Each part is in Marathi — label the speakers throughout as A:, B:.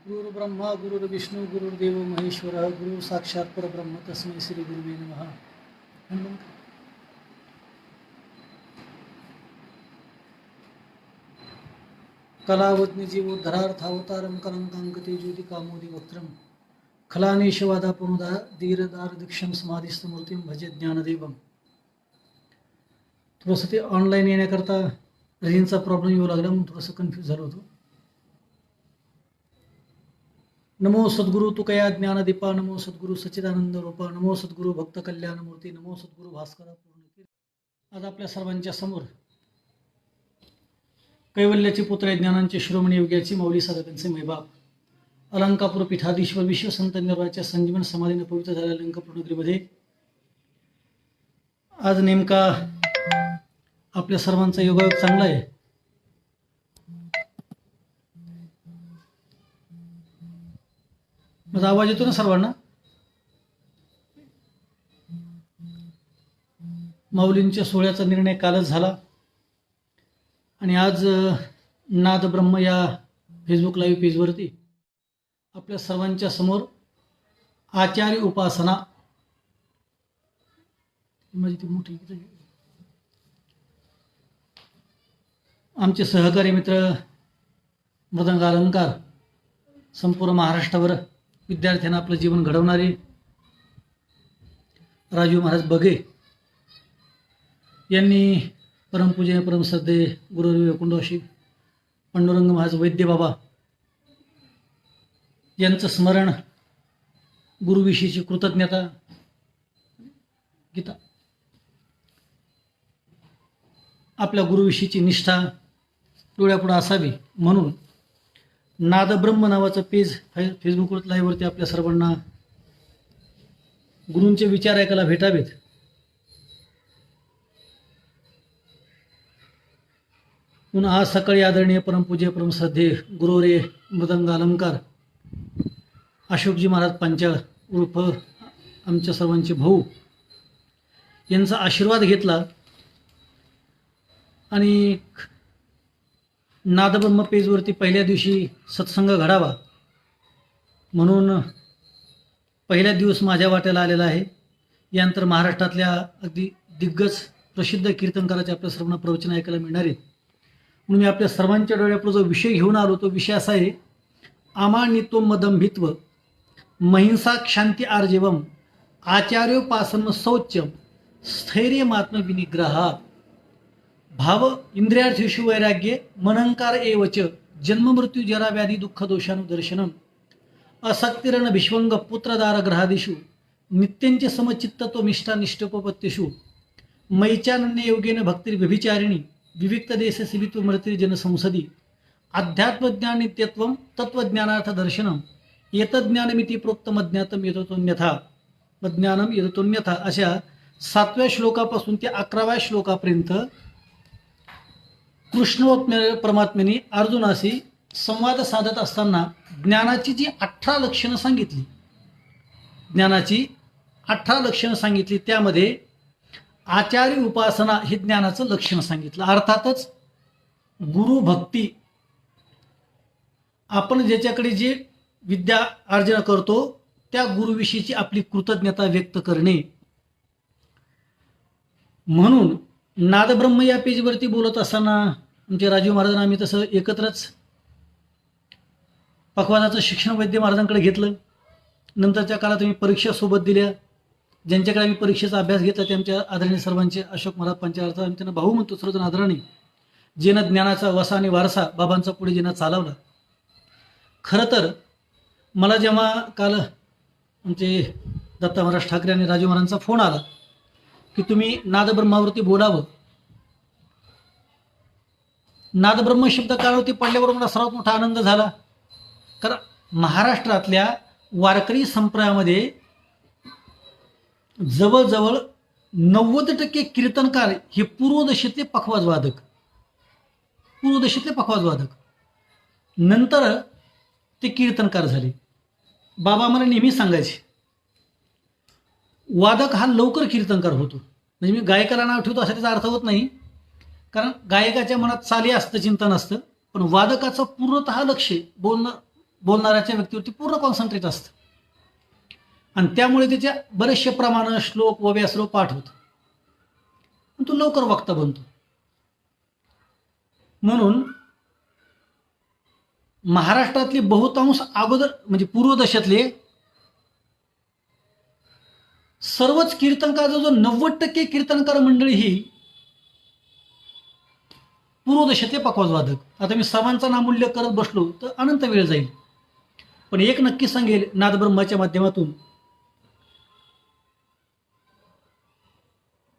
A: गुरुर्ब्रह्मा गुरुर्विष्णू गुरुर्देव महेश्वर गुरु साक्षात परब्रह्म तस्मै श्री गुरुवे नमः. कलावत्नी जीवोद्धरार्थावतारम कलंकांकते ज्योति कामोदी वक्त्रम खलानेशवादा पुनुदा धीरदार दीक्षम समाधिस्तमूर्तिम भजे ज्ञानदेवम. थोडंसं ते ऑनलाईन येण्याकरता रेंजचा प्रॉब्लेम येऊ लागला म्हणून थोडंसं कन्फ्यूज झालो होतो. नमो सद्गुरु तुकया ज्ञानदीपा, नमो सद्गुरु सच्चिदानंद रूपा, नमो सद्गुरु भक्त कल्याण मूर्ती, नमो सद्गुरु भास्करा पूर्ण. आज आपल्या सर्वांच्या समोर कैवल्याचे पुत्र ज्ञानांचे शिरोमणी योग्याची माऊली साधकांचे मैबाप अलंकापूर पीठाधीश्वर विश्व संत निर्वाच्या संजीवन समाधीने पवित्र झालेल्या अलंकापूर्णगिरीमध्ये आज नेमका आपल्या सर्वांचा योगायोग चांगला आहे. माझा आवाज येतो ना सर्वांना? माऊलींच्या सोहळ्याचा निर्णय कालच झाला आणि आज नाद ब्रह्म या फेसबुक लाईव्ह पेजवरती आपल्या सर्वांच्या समोर आचार्य उपासना माझी ती मोठी आमचे सहकारी मित्र मृदंग अलंकार संपूर्ण महाराष्ट्रावर विद्यार्थ्यांना आपलं जीवन घडवणारे राजू महाराज बगे यांनी परमपूजनीय परमश्रद्धेय गुरुदेव वैकुंठवासी पांडुरंग महाराज वैद्य बाबा यांचं स्मरण, गुरुविषयीची कृतज्ञता, गीता आपल्या गुरुविषयीची निष्ठा डोळ्यापुढे असावी म्हणून नादब्रह्म नावाचं पेज फेसबुकवर लाईव्हवरती आपल्या सर्वांना गुरूंचे विचार ऐकायला भेटावेत म्हणून आज सकाळी आदरणीय परमपूज्य परमश्रद्धेय गुरुवर्य मृदंग अलंकार अशोकजी महाराज पांचाळ उर्फ आमच्या सर्वांचे भाऊ यांचा आशीर्वाद घेतला आणि नादब्रह्म पेजवरती पहिल्या दिवशी सत्संग घडावा म्हणून पहिल्या दिवस माझ्या वाट्याला आलेला आहे. यानंतर महाराष्ट्रातल्या अगदी दिग्गज प्रसिद्ध कीर्तनकाराचे आपल्या सर्वांना प्रवचन ऐकायला मिळणार आहेत. म्हणून मी आपल्या सर्वांच्या डोळ्यापुढे जो विषय घेऊन आलो तो विषय असा आहे, आमानित्व मदंभित्व महिंसा क्षांती आर्जवम आचार्योपासनम शौच्यम स्थैर्यमात्म विनिग्रहा भाव इंद्रियार्थेषु वैराग्ये मनंकार एवच जन्म मृत्यू जरा व्याधी दुःख दोषानुदर्शनम असक्तिरण भिष्वंग पुत्रदार ग्रहादिषु नित्यंच समचित्तत्व मिष्टा निष्ठोपत्तिषु मैचानन्य योगेन भक्तिर्व्यभिचारिणी विविक्त देश सिवित्व मृत्यू जनसंसदी अध्यात्मज्ञान नित्यत्वम तत्वज्ञानार्थ दर्शनम एतज्ञानमिति प्रोक्तम अज्ञातम यतोन्यथा मज्ञानम यतोन्यथा अशा 7व्या श्लोकापासून ते 11व्या श्लोकापर्यंत कृष्ण परमात्म्याने अर्जुनाशी संवाद साधत असताना ज्ञानाची जी 18 लक्षणं सांगितली, ज्ञानाची 18 लक्षणं सांगितली, त्यामध्ये आचार्य उपासना हे ज्ञानाचं लक्षण सांगितलं. अर्थातच गुरुभक्ती, आपण ज्याच्याकडे जे विद्या अर्जन करतो त्या गुरुविषयीची आपली कृतज्ञता व्यक्त करणे. म्हणून नादब्रह्म या पेजवरती बोलत असताना आमचे राजीव महाराजांना आम्ही तसं एकत्रच पखवाजाचं शिक्षण वैद्य महाराजांकडे घेतलं. नंतरच्या काळात आम्ही परीक्षा सोबत दिल्या. ज्यांच्याकडे आम्ही परीक्षेचा अभ्यास घेतला ते आमच्या आदरणीय सर्वांचे अशोक महाराज पांचाळचा आम्ही त्यांना भाऊ म्हणतो सर्वजण आदरणी, जेनं ज्ञानाचा वसा आणि वारसा बाबांचा पुढे जेनं चालवला. खरं तर मला जेव्हा काल आमचे दत्ता महाराज ठाकरे आणि राजू महाराजांचा फोन आला की तुम्ही नादब्रह्मावरती बोलावं, नादब्रह्म शब्द कानावरती पडल्याबरोबर मला सर्वात मोठा आनंद झाला. कारण महाराष्ट्रातल्या वारकरी संप्रदायामध्ये जवळजवळ 90% कीर्तनकार हे पूर्वदशेतले पखवाजवादक, नंतर ते कीर्तनकार झाले. बाबा मला नेहमी सांगायचे वादक हा लवकर कीर्तनकार होतो. म्हणजे मी गायकाला नाव ठेवतो असा त्याचा अर्थ होत नाही, कारण गायकाच्या मनात चाली असतं, चिंतन असतं, पण वादकाचं पूर्णतः लक्ष बोलणं बोलणाऱ्याच्या व्यक्तीवरती पूर्ण कॉन्सन्ट्रेट असतं आणि त्यामुळे त्याच्या बरेचसे प्रमाण श्लोक व व्यासरूप पाठ होतं, तो लवकर वक्ता बनतो. म्हणून महाराष्ट्रातले बहुतांश अगोदर म्हणजे पूर्व दशकातले सर्वच कीर्तनकार, जो 90% कीर्तनकार मंडळी ही पूर्व दशकातले पखवाजवादक. आता मी सर्वांचा नामोल्लेख करत बसलो तर अनंत वेळ जाईल, पण एक नक्की सांगेल नादब्रह्माच्या माध्यमातून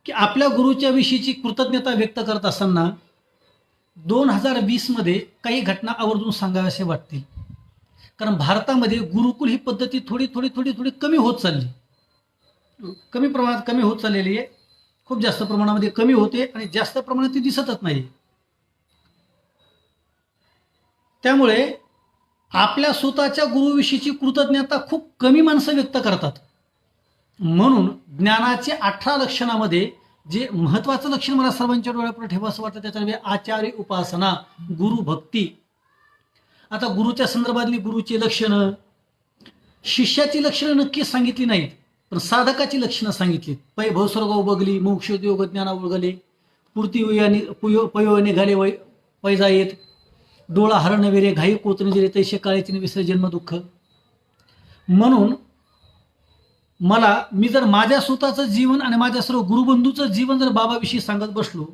A: की आपल्या गुरुच्या विषयीची कृतज्ञता व्यक्त करत असताना 2020 मध्ये काही घटना आवर्जून सांगाव्यासे वाटतील. कारण भारतामध्ये गुरुकुल ही पद्धती थोडी थोडी थोडी थोडी कमी होत चालली, कमी प्रमाणात कमी होत चाललेली आहे. खूप जास्त प्रमाणामध्ये कमी होते आणि जास्त प्रमाणात ती दिसतच नाही. त्यामुळे आपल्या स्वतःच्या गुरुविषयीची कृतज्ञता खूप कमी माणसं व्यक्त करतात. म्हणून ज्ञानाचे 18 लक्षणामध्ये जे महत्वाचं लक्षण मला सर्वांच्या डोळ्यापुढे ठेवा असं वाटतं त्याच्या नावे आचार्य उपासना, गुरु भक्ती. आता गुरुच्या संदर्भातली गुरुची लक्षणं, शिष्याची लक्षणं नक्की सांगितली नाहीत, पण साधकाची लक्षणं सांगितलीत. पै भवस्वर्ग उबगली, मोक्षोद्योग ज्ञाना उळगले, पूर्ती पयो निघाले पैजा येत, डोळा हरण वेरे घाई कोतने जिरे तैसे काळेची विसरे जन्म दुःख. म्हणून मी जर माझ्या स्वतःचं जीवन आणि माझ्या सर्व गुरुबंधूचं जीवन जर बाबाविषयी सांगत बसलो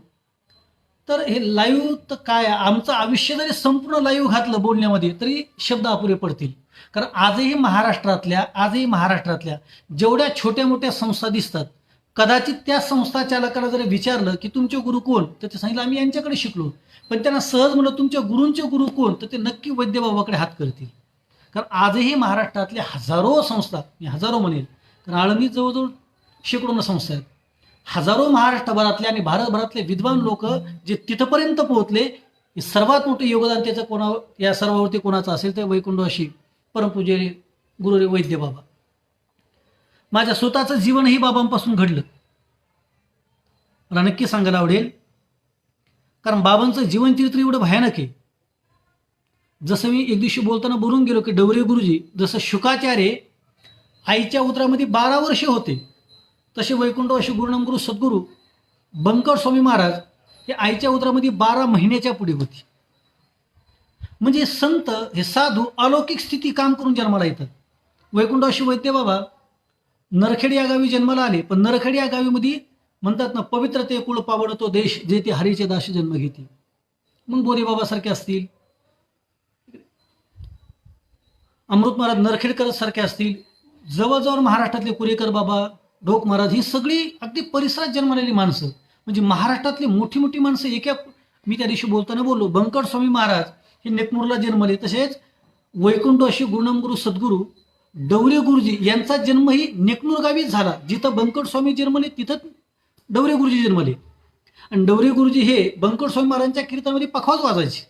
A: तर हे लाईव्ह तर काय, आमचं आयुष्य जरी संपूर्ण लाईव्ह घातलं बोलण्यामध्ये तरी शब्द अपुरे पडतील. कारण आजही महाराष्ट्रातल्या जेवढ्या छोट्या मोठ्या संस्था दिसतात, कदाचित त्या संस्था चालकाला जर विचारलं की तुमचे गुरु कोण, तर ते सांगितलं आम्ही यांच्याकडे शिकलो. पण त्यांना सहज म्हणलं तुमच्या गुरूंचे गुरु कोण, तर ते नक्की वैद्यबाबाकडे हात करतील. कारण आजही महाराष्ट्रातल्या हजारो संस्था, मी हजारो म्हणेल, कारण आळंदीत जवळजवळ शेकडोनं संस्था आहेत, हजारो महाराष्ट्रभरातले आणि भारतभरातले विद्वान लोक जे तिथपर्यंत पोहोचले, सर्वात मोठं योगदान त्याचं या सर्वावरती कोणाचं असेल तर वैकुंठवासी परमपूज्य गुरुदेव वैद्य बाबा. माझ्या स्वतःचं जीवनही बाबांपासून घडलं, मला नक्की सांगायला आवडेल. कारण बाबांचं जीवनचरित्र एवढं भयानक आहे. जसं मी एक दिवशी बोलताना बोलून गेलो की डवरे गुरुजी जसं शुकाचार्य आईच्या उदरामध्ये 12 वर्षे होते, तसे वैकुंठवासी गुरुनामगुरु सद्गुरू बंकट स्वामी महाराज हे आईच्या उदरामध्ये 12 महिन्याच्या पुढे होते. म्हणजे संत हे साधू अलौकिक स्थिती काम करून जन्माला येतात. वैकुंठवासी वैद्य बाबा नरखेड या गावी जन्माला आले, पण नरखेड या गावीमध्ये म्हणतात ना, पवित्र ते कुळ पावड तो देश जे ते हरीचे दास जन्म घेते. मग बोरे बाबासारखे असतील, अमृत महाराज नरखेडकर सारखे असतील, जवळजवळ महाराष्ट्रातले कुरेकर बाबा, ढोक महाराज, ही सगळी अगदी परिसरात जन्मलेली माणसं. म्हणजे महाराष्ट्रातली मोठी मोठी माणसं मी त्या दिवशी बोलताना बोललो, बंकट स्वामी महाराज हे नेकनूरला जन्मले, तसेच वैकुंठवासी गुरुनामगुरु सद्गुरू डवरे गुरुजी यांचा जन्मही नेकनूर गावीच झाला. जिथं बंकट स्वामी जन्मले तिथं डवरे गुरुजी जन्मले. आणि डवरे गुरुजी हे बंकट स्वामी महाराजांच्या कीर्तनामध्ये पखवाज वाजायचे.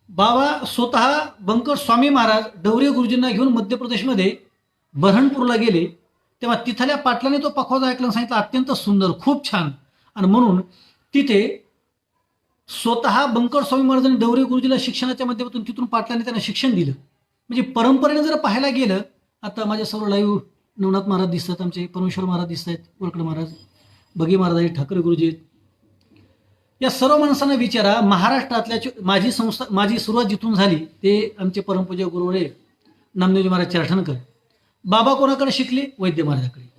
A: बाबा स्वतः बंकट स्वामी महाराज डवरे गुरुजींना घेऊन मध्य प्रदेशमध्ये बऱ्हाणपूरला गेले, तेव्हा तिथल्या पाटलाने तो पखवाज ऐकला आणि सांगितलं अत्यंत सुंदर, खूप छान. आणि म्हणून तिथे स्वतः बंकट स्वामी महाराजांनी डवरे गुरुजीला शिक्षणाच्या माध्यमातून तिथून पाटलाने त्यांना शिक्षण दिलं. म्हणजे परंपरेने जर पाहायला गेलं, आता माझ्या सर्व लाईव्ह नवनाथ महाराज दिसतात, आमचे परमेश्वर महाराज दिसत आहेत, वळकड महाराज, बगी महाराज आहेत, ठाकरे गुरुजी आहेत. या सर्व माणसांना विचारा, महाराष्ट्रातल्या माझी सुरुवात जिथून झाली ते आमचे परमपूज्य गुरुवरे नामदेवजी महाराज चरठणकर. बाबा कोणाकडे शिकले? वैद्य महाराजाकडे.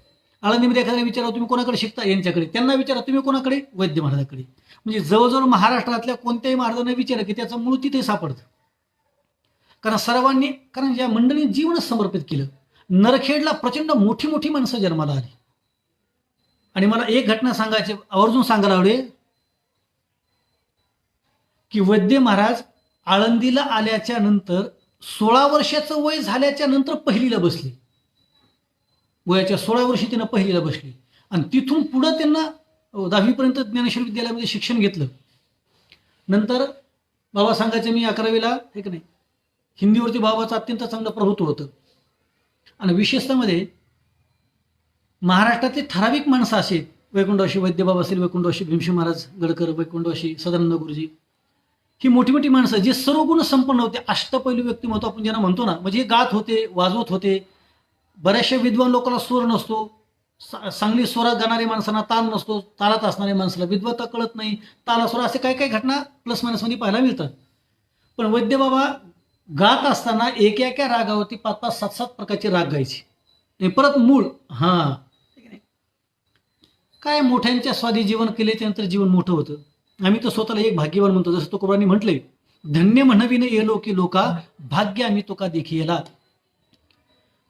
A: आळंदीमध्ये एखाद्या विचारा तुम्ही कोणाकडे शिकता? यांच्याकडे. त्यांना विचारा तुम्ही कोणाकडे? वैद्य महाराजाकडे. म्हणजे जवळजवळ महाराष्ट्रातल्या कोणत्याही महाराजांना विचारा की त्याचं मूळ तिथे सापडतं. कारण या मंडळींनी जीवनच समर्पित केलं. नरखेडला प्रचंड मोठी मोठी माणसं जन्माला आली. आणि मला एक घटना आवर्जून सांगायला आवडेल की वैद्य महाराज आळंदीला आल्याच्या नंतर 16 वर्षाचं वय झाल्याच्या नंतर पहिलीला बसले. वयाच्या 16 वर्षी त्यांना पहिलीला बसली आणि तिथून पुढं त्यांना 10वी पर्यंत ज्ञानेश्वर विद्यालयामध्ये शिक्षण घेतलं. नंतर बाबा सांगायचे मी 11वीला हे की नाही, हिंदीवरती बाबाचं अत्यंत चांगलं प्रभुत्व होतं. आणि विशेषतः महाराष्ट्रातले ठराविक माणसं असे वैकुंठवासी वैद्यबाबा असेल, वैकुंठवासी भीमशिव महाराज गडकर, वैकुंठवासी सदानंद गुरुजी, ही मोठी मोठी माणसं जे सर्व गुण संपन्न होते, अष्टपैलू व्यक्तिमत्व आपण ज्यांना म्हणतो ना, म्हणजे गात होते, वाजवत होते. बऱ्याचशा विद्वान लोकांना स्वर नसतो, चांगली स्वरात गाणाऱ्या माणसांना ताल नसतो, तालात असणाऱ्या माणसाला विद्वत्ता कळत नाही, ताला स्वर, असे काही काही घटना प्लस मायनसमध्ये पाहायला मिळतात. पण वैद्य बाबा गात असताना एका रागावरती 5-5, 7-7 प्रकारचे राग गायचे आणि परत मूळ. हां, काय मोठ्यांच्या स्वादी जीवन केले त्यानंतर जीवन मोठं होतं. आम्ही तर स्वतःला एक भाग्यवान म्हणतो, जसं तुकोबांनी म्हटलंय, धन्य म्हणविने येलो की लोका, भाग्य आम्ही तुका देखिला.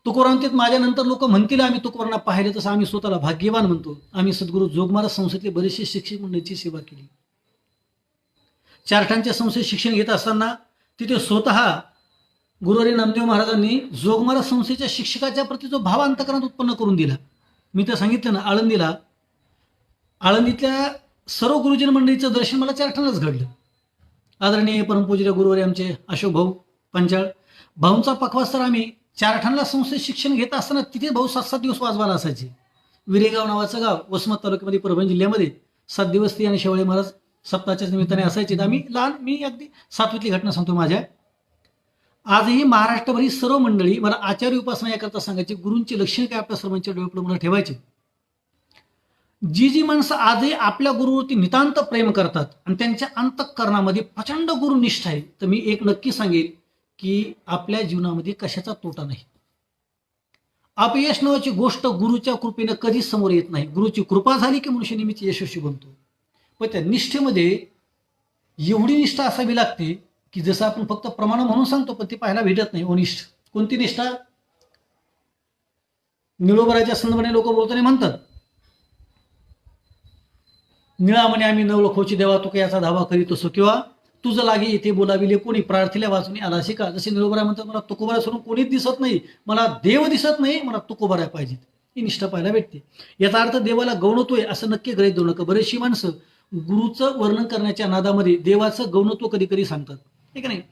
A: तुकोरांतेत माझ्यानंतर लोक म्हणतील आम्ही तुकोबांना पाहिलं, तसं आम्ही स्वतःला भाग्यवान म्हणतो. आम्ही सद्गुरू जोगमारा संस्थेतले बरेचसे शिक्षक मंडळीची सेवा केली. चारठाणच्या संस्थेत शिक्षण घेत असताना तिथे स्वतः गुरुहरी नामदेव महाराजांनी जोगमारा संस्थेच्या शिक्षकाच्या प्रती जो भाव अंतकरणात उत्पन्न करून दिला. मी तर सांगितलं ना, आळंदीतल्या सर्व गुरुजन मंडळीचं दर्शन मला चारठाणलाच घडलं. आदरणीय परमपूज्य गुरुवारी आमचे अशोक भाऊ पंचाळ भाऊंचा पखवाज तर आम्ही चारठाणला संस्थेत शिक्षण घेत असताना तिथे भाऊ 7-7 दिवस वाजवायला असायचे. विरेगाव नावाचं गाव वसमत तालुक्यामध्ये परभणी जिल्ह्यामध्ये 7 दिवस ती आणि शेवाळे महाराज सप्ताहाच्या निमित्ताने असायचे. आम्ही लहान, मी अगदी 7वीतली घटना सांगतो माझ्या. आजही महाराष्ट्रभरी सर्व मंडळी मला आचार्य उपासना याकरता सांगायची, गुरूंची लक्षण काय आपल्या सर्वांच्या डोळ्यापुढे मला ठेवायचे. जी माणसं आजही आपल्या गुरुवरती नितांत प्रेम करतात आणि त्यांच्या अंतःकरणामध्ये प्रचंड गुरुनिष्ठ आहे, तर मी एक नक्की सांगेन की आपल्या जीवनामध्ये कशाचा तोटा नाही. अपयश नावाची गोष्ट गुरुच्या कृपेनं कधीच समोर येत नाही. गुरुची कृपा झाली की मनुष्य नेहमीच यशस्वी बनतो. पण त्या निष्ठेमध्ये एवढी निष्ठा असावी लागते की जसं आपण फक्त प्रमाण म्हणून सांगतो पण ती पाहायला भेटत नाही. ओनिष्ठ कोणती निष्ठा? निळोबराच्या संदर्भाने लोक बोलताना म्हणतात, निळा म्हणे आम्ही नवलखोची देवा तुका याचा धावा करीत असो, किंवा तुझं लागे इथे बोलाविले कोणी, प्रार्थीला वाचून आला शिका. जसे निळोबरा म्हणतात, मला तुकोबारा सोडून कोणीच दिसत नाही, मला देव दिसत नाही, मला तुकोबारा पाहिजेत. ही निष्ठा पाहायला भेटते. याचा अर्थ देवाला गौणवतोय असं नक्की गृहीत धरू नका. बरेचशी माणसं गुरुचं वर्णन करण्याच्या नादामध्ये देवाचं गौणत्व कधी कधी सांगतात, ठीक आहे नाही.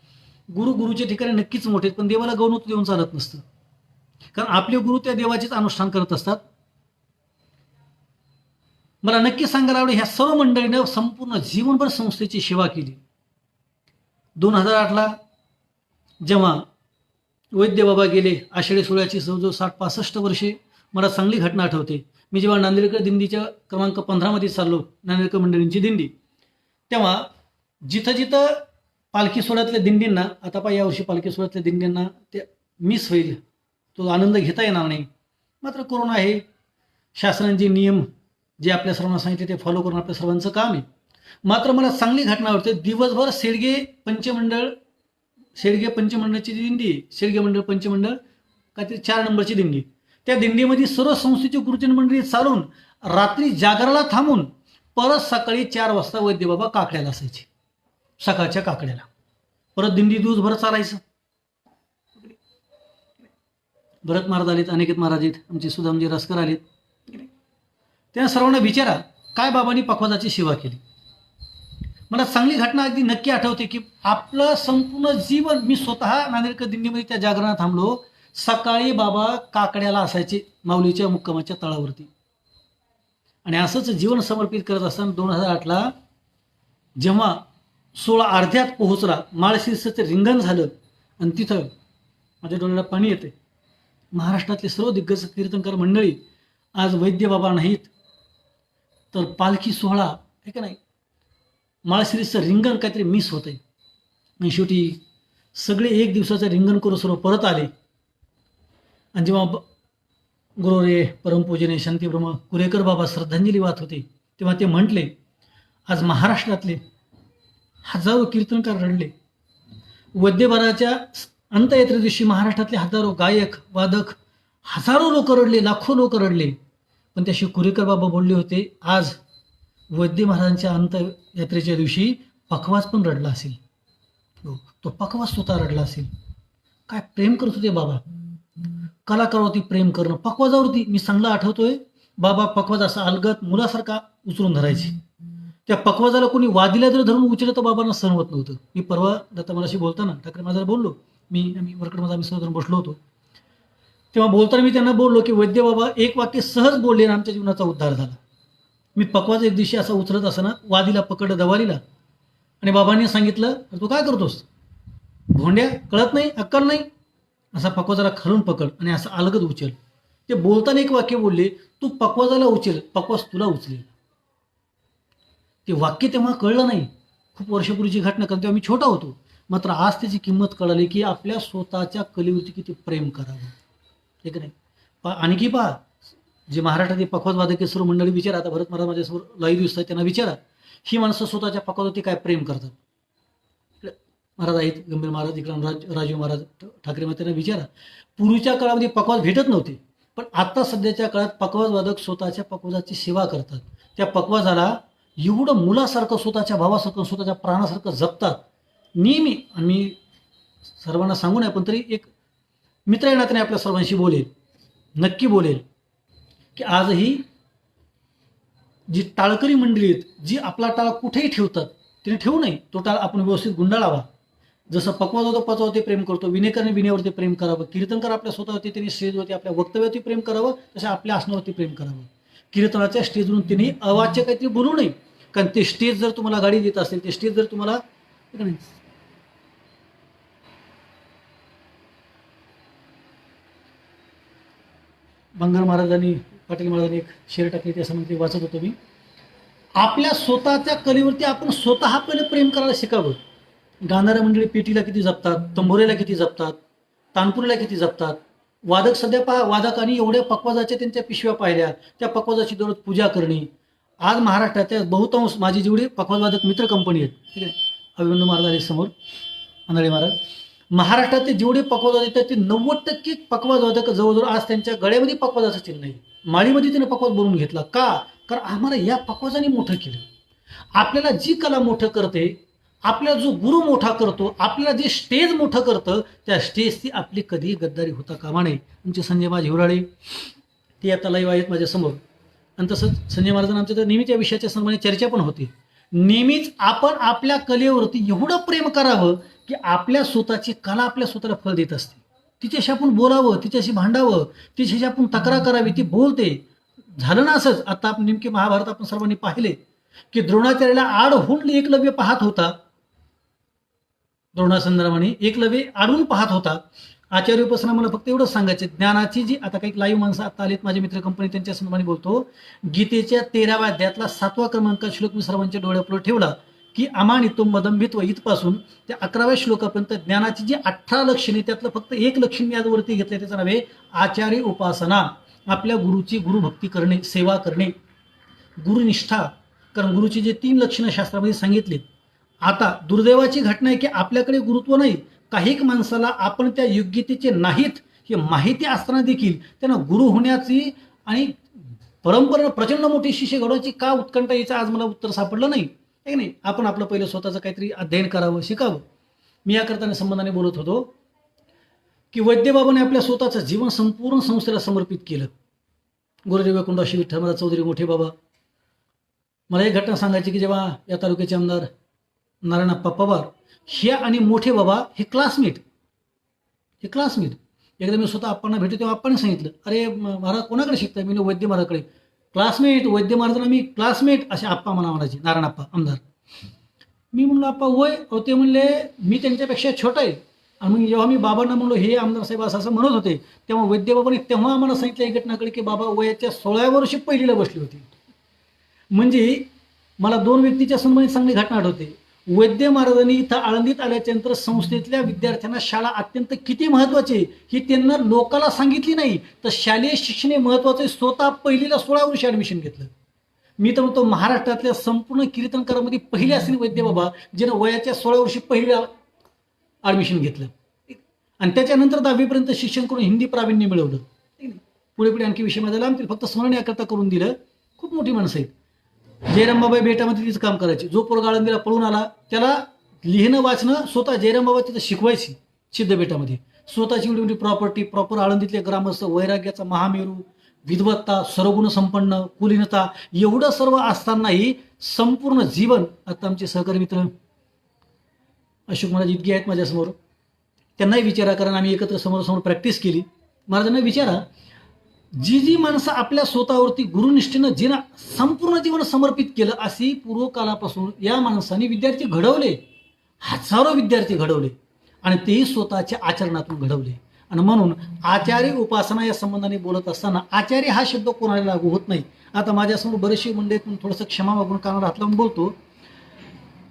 A: गुरुच्या ठिकाणी नक्कीच मोठे, पण देवाला गौणत्व देऊन चालत नसतं. कारण आपले गुरु त्या देवाचेच अनुष्ठान करत असतात. मला नक्की सांगायला आवडेल, ह्या सर्व मंडळीनं संपूर्ण जीवनभर संस्थेची सेवा केली. 2008ला जेव्हा वैद्य बाबा गेले, आषाढी सोहळ्याची जवळजवळ 60-65 वर्षे, मला चांगली घटना आठवते. मी जेव्हा नांदेडकर दिंडीच्या क्रमांक 15 मध्ये चाललो, नांदेडकर मंडळींची दिंडी, तेव्हा जिथं जिथं पालखी सोहळ्यातल्या दिंडींना, आता पहा यावर्षी पालखी सोहळ्यातल्या दिंडींना ते मिस होईल, तो आनंद घेता येणार नाही. मात्र कोरोना आहे, शासनाचे नियम जे आपल्या सर्वांना सांगितले ते फॉलो करून आपल्या सर्वांचं काम आहे. मात्र मला चांगली घटना आवडते, दिवसभर शेडगे पंचमंडळची दिंडी, शेडगे मंडळ पंचमंडळ काहीतरी 4 नंबरची दिंडी, त्या दिंडीमध्ये सर्व संस्थेची गुरुजन मंडळी चालून रात्री जागराला थांबून परत सकाळी 4 वाजता वैद्य बाबा काकड्याला असायचे, सकाळच्या काकड्याला. परत दिंडी दिवसभर चालायचं. भरत महाराज आलेत, अनिकेत महाराज आहेत, आमचे सुदामजी रसकर आलेत. त्या सर्वांना विचारा काय बाबांनी पखवाजाची सेवा केली. मला चांगली घटना अगदी नक्की आठवते की आपलं संपूर्ण जीवन, मी स्वतः नांदेडकर दिंडीमध्ये त्या जागरणात थांबलो, सकाळी बाबा काकड्याला असायचे माऊलीच्या मुक्कामाच्या तळावरती. आणि असंच जीवन समर्पित करत असताना 2008ला जेव्हा 16 अर्ध्यात पोहोचला, माळशिरसाचं रिंगण झालं आणि तिथं माझ्या डोळ्याला पाणी येते. महाराष्ट्रातले सर्व दिग्गज कीर्तनकार मंडळी आज वैद्य बाबा नाहीत, तर पालखी सोहळा आहे का नाही, माळशिरसचं रिंगण काहीतरी मिस होतंय. आणि शेवटी सगळे एक दिवसाचं रिंगण करून सर्व परत आले. आणि जेव्हा गुरुरे परमपूजने शांतीब्रह्म कुरेकर बाबा श्रद्धांजली वाहत होते, तेव्हा ते म्हटले, आज महाराष्ट्रातले हजारो कीर्तनकार रडले. वैद्यबाराच्या अंत्ययात्रे दिवशी महाराष्ट्रातले हजारो गायक वादक, हजारो लोक रडले, लाखो लोक रडले. पण त्याशी कुरेकर बाबा बोलले होते, आज वैद्य महाराजांच्या अंत्ययात्रेच्या दिवशी पखवाज पण रडला असेल. तो पखवाज स्वतः रडला असेल. काय प्रेम करत होते बाबा, कलाकारावरती प्रेम करणं, पखवाजावरती. मी चांगलं आठवतोय, बाबा पखवाज असा अलगत मुलासारखा उचलून धरायचे. त्या पखवाजाला कोणी वादीला जर धरून उचललं तर बाबांना सहन होत नव्हतं. मी परवा दत्ता मलाशी बोलताना ठाकरे माझ्याला बोललो, आम्ही वरकडमध्ये आम्ही सहजून बसलो होतो, तेव्हा बोलताना मी त्यांना बोललो की वैद्य बाबा एक वाक्य सहज बोलले आणि आमच्या जीवनाचा उद्धार झाला. मी पखवाज एक दिवशी असा उचलत असताना वादीला पकडलं, दवारीला, आणि बाबांनी सांगितलं, तू काय करतोस भोंड्या, कळत नाही, अक्कल नाही, असा पकवाजाला खालून पकड आणि असं अलगद उचल. ते बोलताना एक वाक्य बोलले, तू पकवाजाला उचल, पकवाज तुला उचलेल. ते वाक्य तेव्हा कळलं नाही, खूप वर्षापूर्वीची घटना, कारण तेव्हा मी छोटा होतो. मात्र आज त्याची किंमत कळाली की आपल्या स्वतःच्या कलेवरती किती प्रेम करावं, ठीक नाही. आणखी पहा, जे महाराष्ट्रातील पकवाज वादक सर्व मंडळी विचारा, आता भरत महाराज माझ्यासमोर लाईव्ह दिसतात, त्यांना विचारा, ही माणसं स्वतःच्या पकवाजावरती काय प्रेम करतात. महाराज आहेत, गंभीर महाराज, इकडे राजीव महाराज, ठाकरे महाराज, त्यांना विचारा. पूर्वीच्या काळामध्ये पकवाज भेटत नव्हते, पण आता सध्याच्या काळात पकवाज वादक स्वतःच्या पकवाजाची सेवा करतात. त्या पकवाजाला एवढं मुलासारखं, स्वतःच्या भावासारखं, स्वतःच्या प्राणासारखं जपतात नेहमी. आणि मी सर्वांना सांगू नये, पण तरी एक मित्र या नात्याने आपल्या सर्वांशी बोलेल, नक्की बोलेल, की आजही जी टाळकरी मंडळी आहेत, जी आपला टाळ कुठेही ठेवतात, तिने ठेवू नये. तो टाळ आपण व्यवस्थित गुंडाळावा. जसं पकवाज होतो पचावरती प्रेम करतो, विनेकरने विनेवरती प्रेम करावं, कीर्तनकार आपल्या स्वतःवरती, त्यांनी स्टेजवरती आपल्या वक्तव्यावरती प्रेम करावं, तसं आपल्या आसनावरती प्रेम करावं. कीर्तनाच्या स्टेजवरून त्यांनी अवाच्य काहीतरी बोलू नये, कारण ते स्टेज जर तुम्हाला गाडी देत असेल, ते स्टेज जर तुम्हाला बंगार महाराजांनी, पाटील महाराजांनी एक शेर टाकली, त्यासंबंधी वाचत होतो मी. आपल्या स्वतःच्या कलेवरती आपण स्वतः पहिले प्रेम करायला शिकावं. गाणाऱ्या मंडळी पेटीला किती जपतात, तंबोऱ्याला किती जपतात, तानपुरीला किती जपतात. वादक सध्या पहा, वादकांनी एवढ्या पकवाजाच्या त्यांच्या पिशव्या पाहिल्या, त्या पकवाजाची दररोज पूजा करणे. आज महाराष्ट्राच्या बहुतांश माझी जेवढी पकवाजवादक मित्र कंपनी आहेत, ठीक आहे, अभिमन्यू महाराज आहे समोर, आंधळे महाराज, महाराष्ट्रातले जेवढे पकवाज येतात ते 90% पकवाजवादक जवळजवळ आज त्यांच्या गळ्यामध्ये पकवाजाचं चिन्ह आहे. माळीमध्ये त्याने पकवाज बनवून घेतला का? कारण आम्हाला या पकवाजाने मोठं केलं. आपल्याला जी कला मोठं करते, आपल्याला जो गुरु मोठा करतो, आपल्याला जे स्टेज मोठं करतं, त्या स्टेजची आपली कधीही गद्दारी होता कामा नये. तुमचे संजय महाराज हिवराळे ते आता लाईव्ह आहेत माझ्यासमोर. आणि तसंच संजय महाराजांना आमच्या तर नेहमीच या विषयाच्या संबंधी चर्चा पण होती. नेहमीच आपण आपल्या कलेवरती एवढं प्रेम करावं की आपल्या स्वतःची कला आपल्या स्वतःला फळ देत असते. तिच्याशी आपण बोलावं, तिच्याशी भांडावं, तिच्याशी आपण तक्रार करावी, ती बोलते. झालं ना असंच, आता आपण नेमके महाभारत आपण सर्वांनी पाहिले की द्रोणाचार्याला आड होऊन एकलव्य पाहत होता. द्रोणासंदर्भाने एकलव्य आडून पाहत होता. आचार्य उपासना मला फक्त एवढंच सांगायचं, ज्ञानाची जी, आता काही लाईव्ह माणसं आता आलेत माझे मित्र कंपनी, त्यांच्या संदर्भाने बोलतो. गीतेच्या 13व्या अध्यायातला 7वा क्रमांकाचा श्लोक मी सर्वांच्या डोळ्यापुढे ठेवला की अमानित्व मदंभित्व इथपासून त्या 11व्या श्लोकापर्यंत ज्ञानाची जी 18 लक्षणे, त्यातलं फक्त एक लक्षण मी आजवरती घेतलंय, त्याचं नाव आहे आचार्य उपासना. आपल्या गुरुची गुरुभक्ती करणे, सेवा करणे, गुरुनिष्ठा. कारण गुरुची जे 3 लक्षणं शास्त्रामध्ये सांगितलीत. आता दुर्दैवाची घटना आहे की आपल्याकडे गुरुत्व नाही. काही माणसाला आपण त्या योग्यतेचे नाहीत हे माहिती असताना देखील त्यांना गुरु होण्याची आणि परंपरा प्रचंड मोठी शिष्य घडवायची का उत्कंठा, याचं आज मला उत्तर सापडलं नाही. आहे नाही, आपण आपलं पहिलं स्वतःचं काहीतरी अध्ययन करावं, शिकावं. मी या करताना संबंधाने बोलत होतो की वैद्यबाबाने आपल्या स्वतःचं जीवन संपूर्ण संस्थेला समर्पित केलं. गुरुदेव वैकुंठवासी विठ्ठल महाराज चौधरी मोठे बाबा. मला एक घटना सांगायची की जेव्हा या तालुक्याचे आमदार नारायणप्पा पवार हे आणि मोठे बाबा हे क्लासमेट. एकदा मी स्वतः आप्पांना भेटतो तेव्हा आप्पाने सांगितलं, अरे महाराज कोणाकडे शिकताय? मी वैद्य महाराजकडे. क्लासमेट, वैद्य महाराजांना मी क्लासमेट असे आप्पा म्हणा म्हणायचे, नारायणप्पा आमदार. मी म्हणलो आप्पा वय, ते म्हणले मी त्यांच्यापेक्षा छोटा आहे. आणि मग जेव्हा मी बाबांना म्हणलो हे आमदार साहेब असं म्हणत होते, तेव्हा वैद्य बाबांनी तेव्हा आम्हाला सांगितलं एक घटनाकडे की बाबा वयाच्या 16व्या वर्षी पहिलीला बसली होती. म्हणजे मला 2 व्यक्तीच्या संबंधित चांगली घटना आठवते. वैद्य महाराजांनी इथं आळंदीत आल्याच्या नंतर संस्थेतल्या विद्यार्थ्यांना शाळा अत्यंत किती महत्वाची ही त्यांना लोकाला सांगितली नाही, तर शालेय शिक्षण हे महत्वाचं. स्वतः पहिलीला 16 वर्षी ऍडमिशन घेतलं. मी तर म्हणतो महाराष्ट्रातल्या संपूर्ण कीर्तनकारामध्ये पहिले असतील वैद्य बाबा ज्यानं वयाच्या 16 वर्षी पहिलीला ऍडमिशन घेतलं आणि त्याच्यानंतर 10वीपर्यंत शिक्षण करून हिंदी प्रावीण्य मिळवलं. पुढे पुढे आणखी विषय माझा लांबतील, फक्त स्मरण याकरता करून दिलं. खूप मोठी माणसं आहेत. जयरामबाबा बेटामध्ये तिचं काम करायचे. जो पोरगा आळंदीला पळून आला त्याला लिहिणं वाचणं स्वतः जयरामबाबा तिथं शिकवायची सिद्ध बेटामध्ये. स्वतःची एवढी मोठी प्रॉपर्टी, प्रॉपर आळंदीतले ग्रामस्थ, वैराग्याचा महामेरू, विद्वत्ता, सर्वगुण संपन्न, कुलीनता, एवढं सर्व असतानाही संपूर्ण जीवन. आता आमचे सहकारी मित्र अशोक महाराज इतके आहेत माझ्यासमोर, त्यांनाही विचारा, कारण आम्ही एकत्र समोर प्रॅक्टिस केली. महाराजांना विचारा जी जी माणसं आपल्या स्वतःवरती गुरुनिष्ठेनं जिना संपूर्ण जीवन समर्पित केलं, अशी पूर्वकालापासून या माणसांनी विद्यार्थी घडवले, हजारो विद्यार्थी घडवले आणि तेही स्वतःच्या आचरणातून घडवले. आणि म्हणून आचार्य उपासना या संबंधाने बोलत असताना आचार्य हा शब्द कोणाला लागू होत नाही. आता माझ्यासमोर बरेचसे मंडळी थोडंसं क्षमा मागून कानावर हात लावून बोलतो.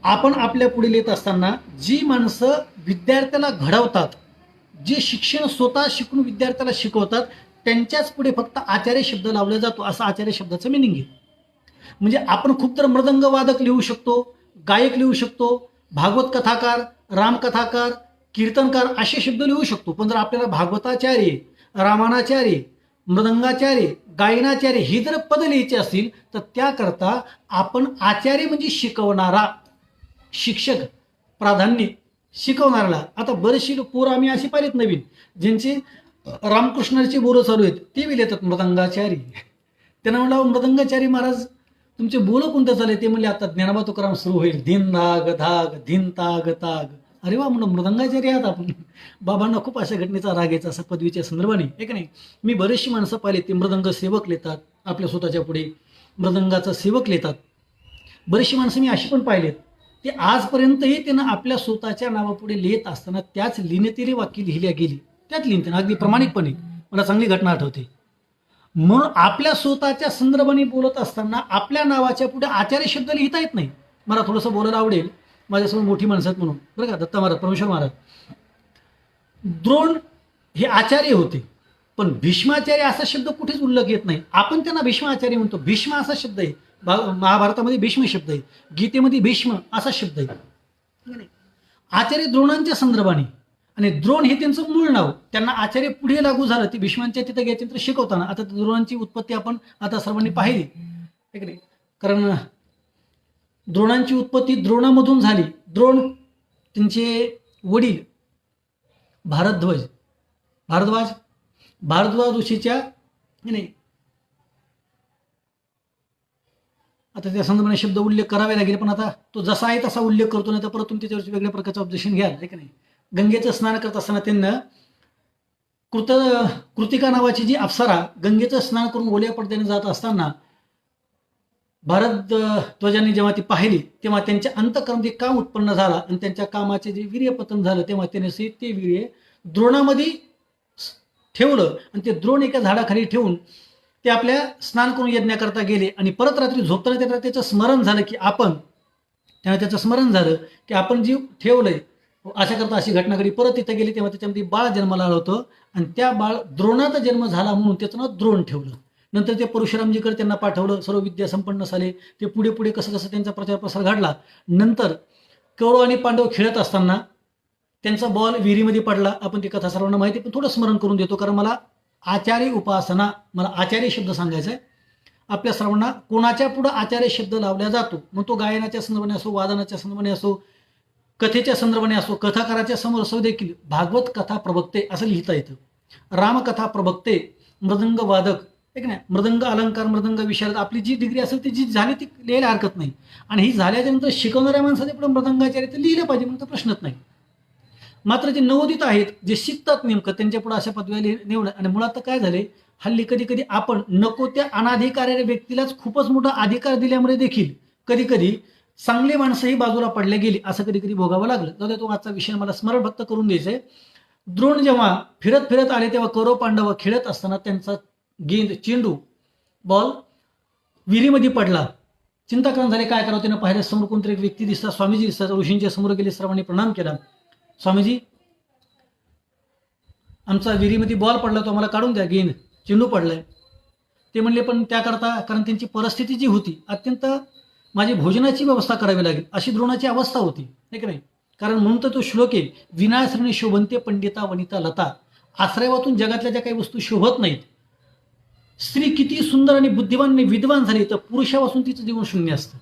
A: आपण आपल्या पुढे येत असताना जी माणसं विद्यार्थ्याला घडवतात, जे शिक्षण स्वतः शिकून विद्यार्थ्याला शिकवतात, त्यांच्याच पुढे फक्त आचार्य शब्द लावला जातो, असं आचार्य शब्दाचं मिनिंग आहे. म्हणजे आपण खूप तर मृदंग वादक लिहू शकतो, गायक लिहू शकतो, भागवत कथाकार, रामकथाकार, कीर्तनकार असे शब्द लिहू शकतो. पण जर आपल्याला भागवताचार्य, रामानाचार्य, मृदंगाचार्य, गायनाचार्य ही जर पद लिहायची असतील तर त्याकरता आपण आचार्य म्हणजे शिकवणारा, शिक्षक प्राधान्य शिकवणाऱ्याला. आता बरेचशी पोरं आम्ही अशी पाहिलेत नवीन, ज्यांचे रामकृष्णाची बोरं चालू आहेत, ते बी लिहितात मृदंगाचारी. त्यांना म्हणलं मृदंगाचारी महाराज तुमचे बोलं कोणतं चालले? ते म्हणले आता ज्ञानोबा तुकाराम सुरू होईल, धिन धाग धाग धिन ताग ताग. अरे वा, म्हणून मृदंगाचारी आहात आपण. बाबांना खूप अशा घटनेचा राग यायचा, असा पदवीच्या संदर्भाने, आहे की नाही. मी बरेचशी माणसं पाहिली, ते मृदंग सेवक लिहितात आपल्या स्वतःच्या पुढे, मृदंगाचा सेवक लिहितात. बरेचशी माणसं मी अशी पण पाहिलेत, ते आजपर्यंतही त्यांना आपल्या स्वतःच्या नावापुढे लिहित असताना त्याच लिहिण्यातील वाक्य लिहिल्या गेली, त्यात लिहिते अगदी प्रामाणिकपणे. मला चांगली घटना आठवते. म्हणून आपल्या स्वतःच्या संदर्भाने बोलत असताना आपल्या नावाच्या पुढे आचार्य शब्द लिहिता येत नाही. मला थोडंसं बोलायला आवडेल, माझ्यासमोर मोठी माणसं म्हणून, बरं का, दत्ता महाराज, परमेश्वर महाराज. द्रोण हे आचार्य होते, पण भीष्माचार्य असा शब्द कुठेच उल्लेख येत नाही. आपण त्यांना भीष्माचार्य म्हणतो. भीष्म असा शब्द आहे, महाभारतामध्ये भीष्म शब्द आहे, गीतेमध्ये भीष्म असा शब्द आहे. आचार्य द्रोणांच्या संदर्भाने, आणि द्रोण हे त्यांचं मूळ नाव, त्यांना आचार्य पुढे लागू झालं ते भीष्मांच्या तिथं गेल्यानंतर शिकवताना. आता द्रोणांची उत्पत्ती आपण आता सर्वांनी पाहिली, आहे की नाही. कारण द्रोणांची उत्पत्ती द्रोणामधून झाली. द्रोण त्यांचे वडील भारद्वाज ऋषीच्या, नाही आता त्या संदर्भाने शब्द उल्लेख करावे लागेल, पण आता तो जसा आहे तसा उल्लेख करतो, नाही तर परत तुम्ही त्याच्यावरती वेगळ्या प्रकारचं ऑब्जेक्शन घ्याल, आहे की नाही. गंगेचं स्नान करत असताना त्यांना कृतिका नावाची जी अप्सरा गंगेचं स्नान करून ओल्या पडद्याने जात असताना भारद्वाजांनी जेव्हा ती पाहिली, तेव्हा त्यांच्या अंतःकरणामध्ये काम उत्पन्न झाला आणि त्यांच्या कामाचे जे वीर्यपतन झालं, तेव्हा त्याने ते वीर्य द्रोणामध्ये ठेवलं आणि ते द्रोण एका झाडाखाली ठेवून ते आपल्या स्नान करून यज्ञाकरता गेले. आणि परत रात्री झोपताना त्यांना त्याचं स्मरण झालं की आपण जी ठेवलंय, अशा करता अशी घटना घडली. परत तिथे गेली तेव्हा त्याच्यामध्ये बाळ जन्माला आलं होतं आणि त्या द्रोणाचा जन्म झाला म्हणून त्याचं नाव द्रोण ठेवलं. नंतर ते परशुरामजीकडे त्यांना पाठवलं, सर्व विद्या संपन्न झाले. ते पुढे पुढे कसं कसं त्यांचा प्रचार प्रसार घडला. नंतर कौरव आणि पांडव खेळत असताना त्यांचा बॉल विहिरीमध्ये पडला. आपण ती कथा सर्वांना माहिती, पण थोडं स्मरण करून देतो, कारण मला आचार्य उपासना, मला आचार्य शब्द सांगायचा आहे आपल्या सर्वांना. कोणाच्या पुढं आचार्य शब्द लावला जातो, मग तो गायनाच्या संदर्भाने असो, वादनाच्या संदर्भाने असो, कथेच्या संदर्भाने असो, कथाकाराच्या समोर असो देखील भागवत कथा प्रवक्ते असं लिहिता येतं. रामकथा प्रवक्ते, मृदंग वादक, एक नाही, मृदंग अलंकार, मृदंग विशारद, आपली जी डिग्री असेल ती जी झाली ती लिहायला हरकत नाही. आणि ही झाल्याच्या नंतर शिकवणाऱ्या माणसाने पुढे मृदंगाचार्य ते लिहिलं पाहिजे, मग तो प्रश्नच नाही. मात्र जे नवोदित आहेत, जे शिकतात नेमकं, त्यांच्या पुढे अशा पदव्या निवडल्या. आणि मुळात तर काय झाले, हल्ली कधी कधी आपण नको त्या अनाधिकाऱ्या व्यक्तीलाच खूपच मोठा अधिकार दिल्यामुळे देखील कधी कधी चांगली माणसंही बाजूला पडल्या गेली, असं कधी कधी भोगावं लागलं. जाऊ दे, तो आजचा विषय मला स्मरण फक्त करून द्यायचंय. द्रोण जेव्हा फिरत फिरत आले तेव्हा कौरव पांडव खेळत असताना त्यांचा चेंडू बॉल विहिरीमध्ये पडला. चिंताक्रांत झाले, काय करावं. त्यानं पाहिलं समोर कोणतरी एक व्यक्ती दिसतात, स्वामीजी दिसतात. ऋषींच्या समोर गेले, सर्वांनी प्रणाम केला. स्वामीजी, आमचा विहिरीमध्ये बॉल पडला, तो आम्हाला काढून द्या, चेंडू पडलाय. ते म्हणले, पण त्याकरता, कारण त्यांची परिस्थिती जी होती, अत्यंत माझी भोजनाची व्यवस्था करावी लागेल अशी द्रोणाची अवस्था होती, नाही की नाही. कारण म्हणून तर तो श्लोक आहे, विनाश्रणी शोभंते पंडिता वनिता लता. आश्रयातून जगातल्या ज्या काही वस्तू शोभत नाहीत. स्त्री किती सुंदर आणि बुद्धिवान आणि विद्वान झाली तर पुरुषापासून तिचं जीवन शून्य असतं.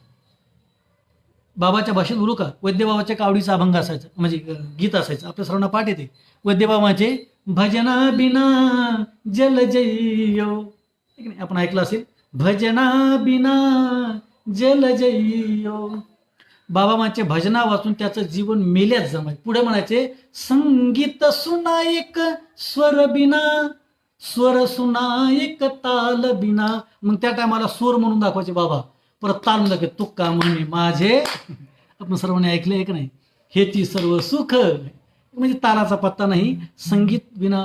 A: बाबाच्या भाषेत बोलू का, वैद्यबाबाच्या कावडीचा अभंग असायचा, म्हणजे गीत असायचं, आपल्या सर्वांना पाठ येते. वैद्यबाबाचे भजना बिना जल जयो, ठीक आहे, आपण ऐकलं असेल, भजना बिना जल जयो. बाबामाचे भजना वाचून त्याचं जीवन मेल्याच जमाय. पुढे म्हणायचे, संगीत सुनायक स्वर बिना स्वर सुना एक ताल बिना. मग त्या टायमाला स्वर म्हणून दाखवायचे बाबा, परत ताल म्हणून दाखवायचे तुका म्हणे माझे. आपण सर्वांनी ऐकलंय की नाही, हे ती सर्व सुख. म्हणजे तालाचा पत्ता नाही. संगीत बिना,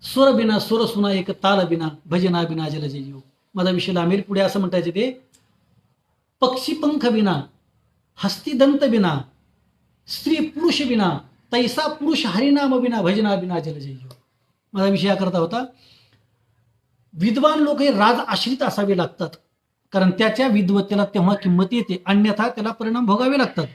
A: स्वर बिना, स्वर सुना एक ताल बिना, भजना बिना जल जीव. माझा विषय लांबेल. पुढे असं म्हणतायचे ते, पक्षी पंख बिना, हस्तिदंत बिना, स्त्री पुरुष बिना, तैसा पुरुष हरिनाम बिना, भजना बिना जल जीव. माझा विषय करता होता, विद्वान लोक हे राज आश्रित असावे लागतात, कारण त्याच्या विद्वत्तेला तेव्हा किंमत येते, अन्यथा त्याला परिणाम भोगावे लागतात.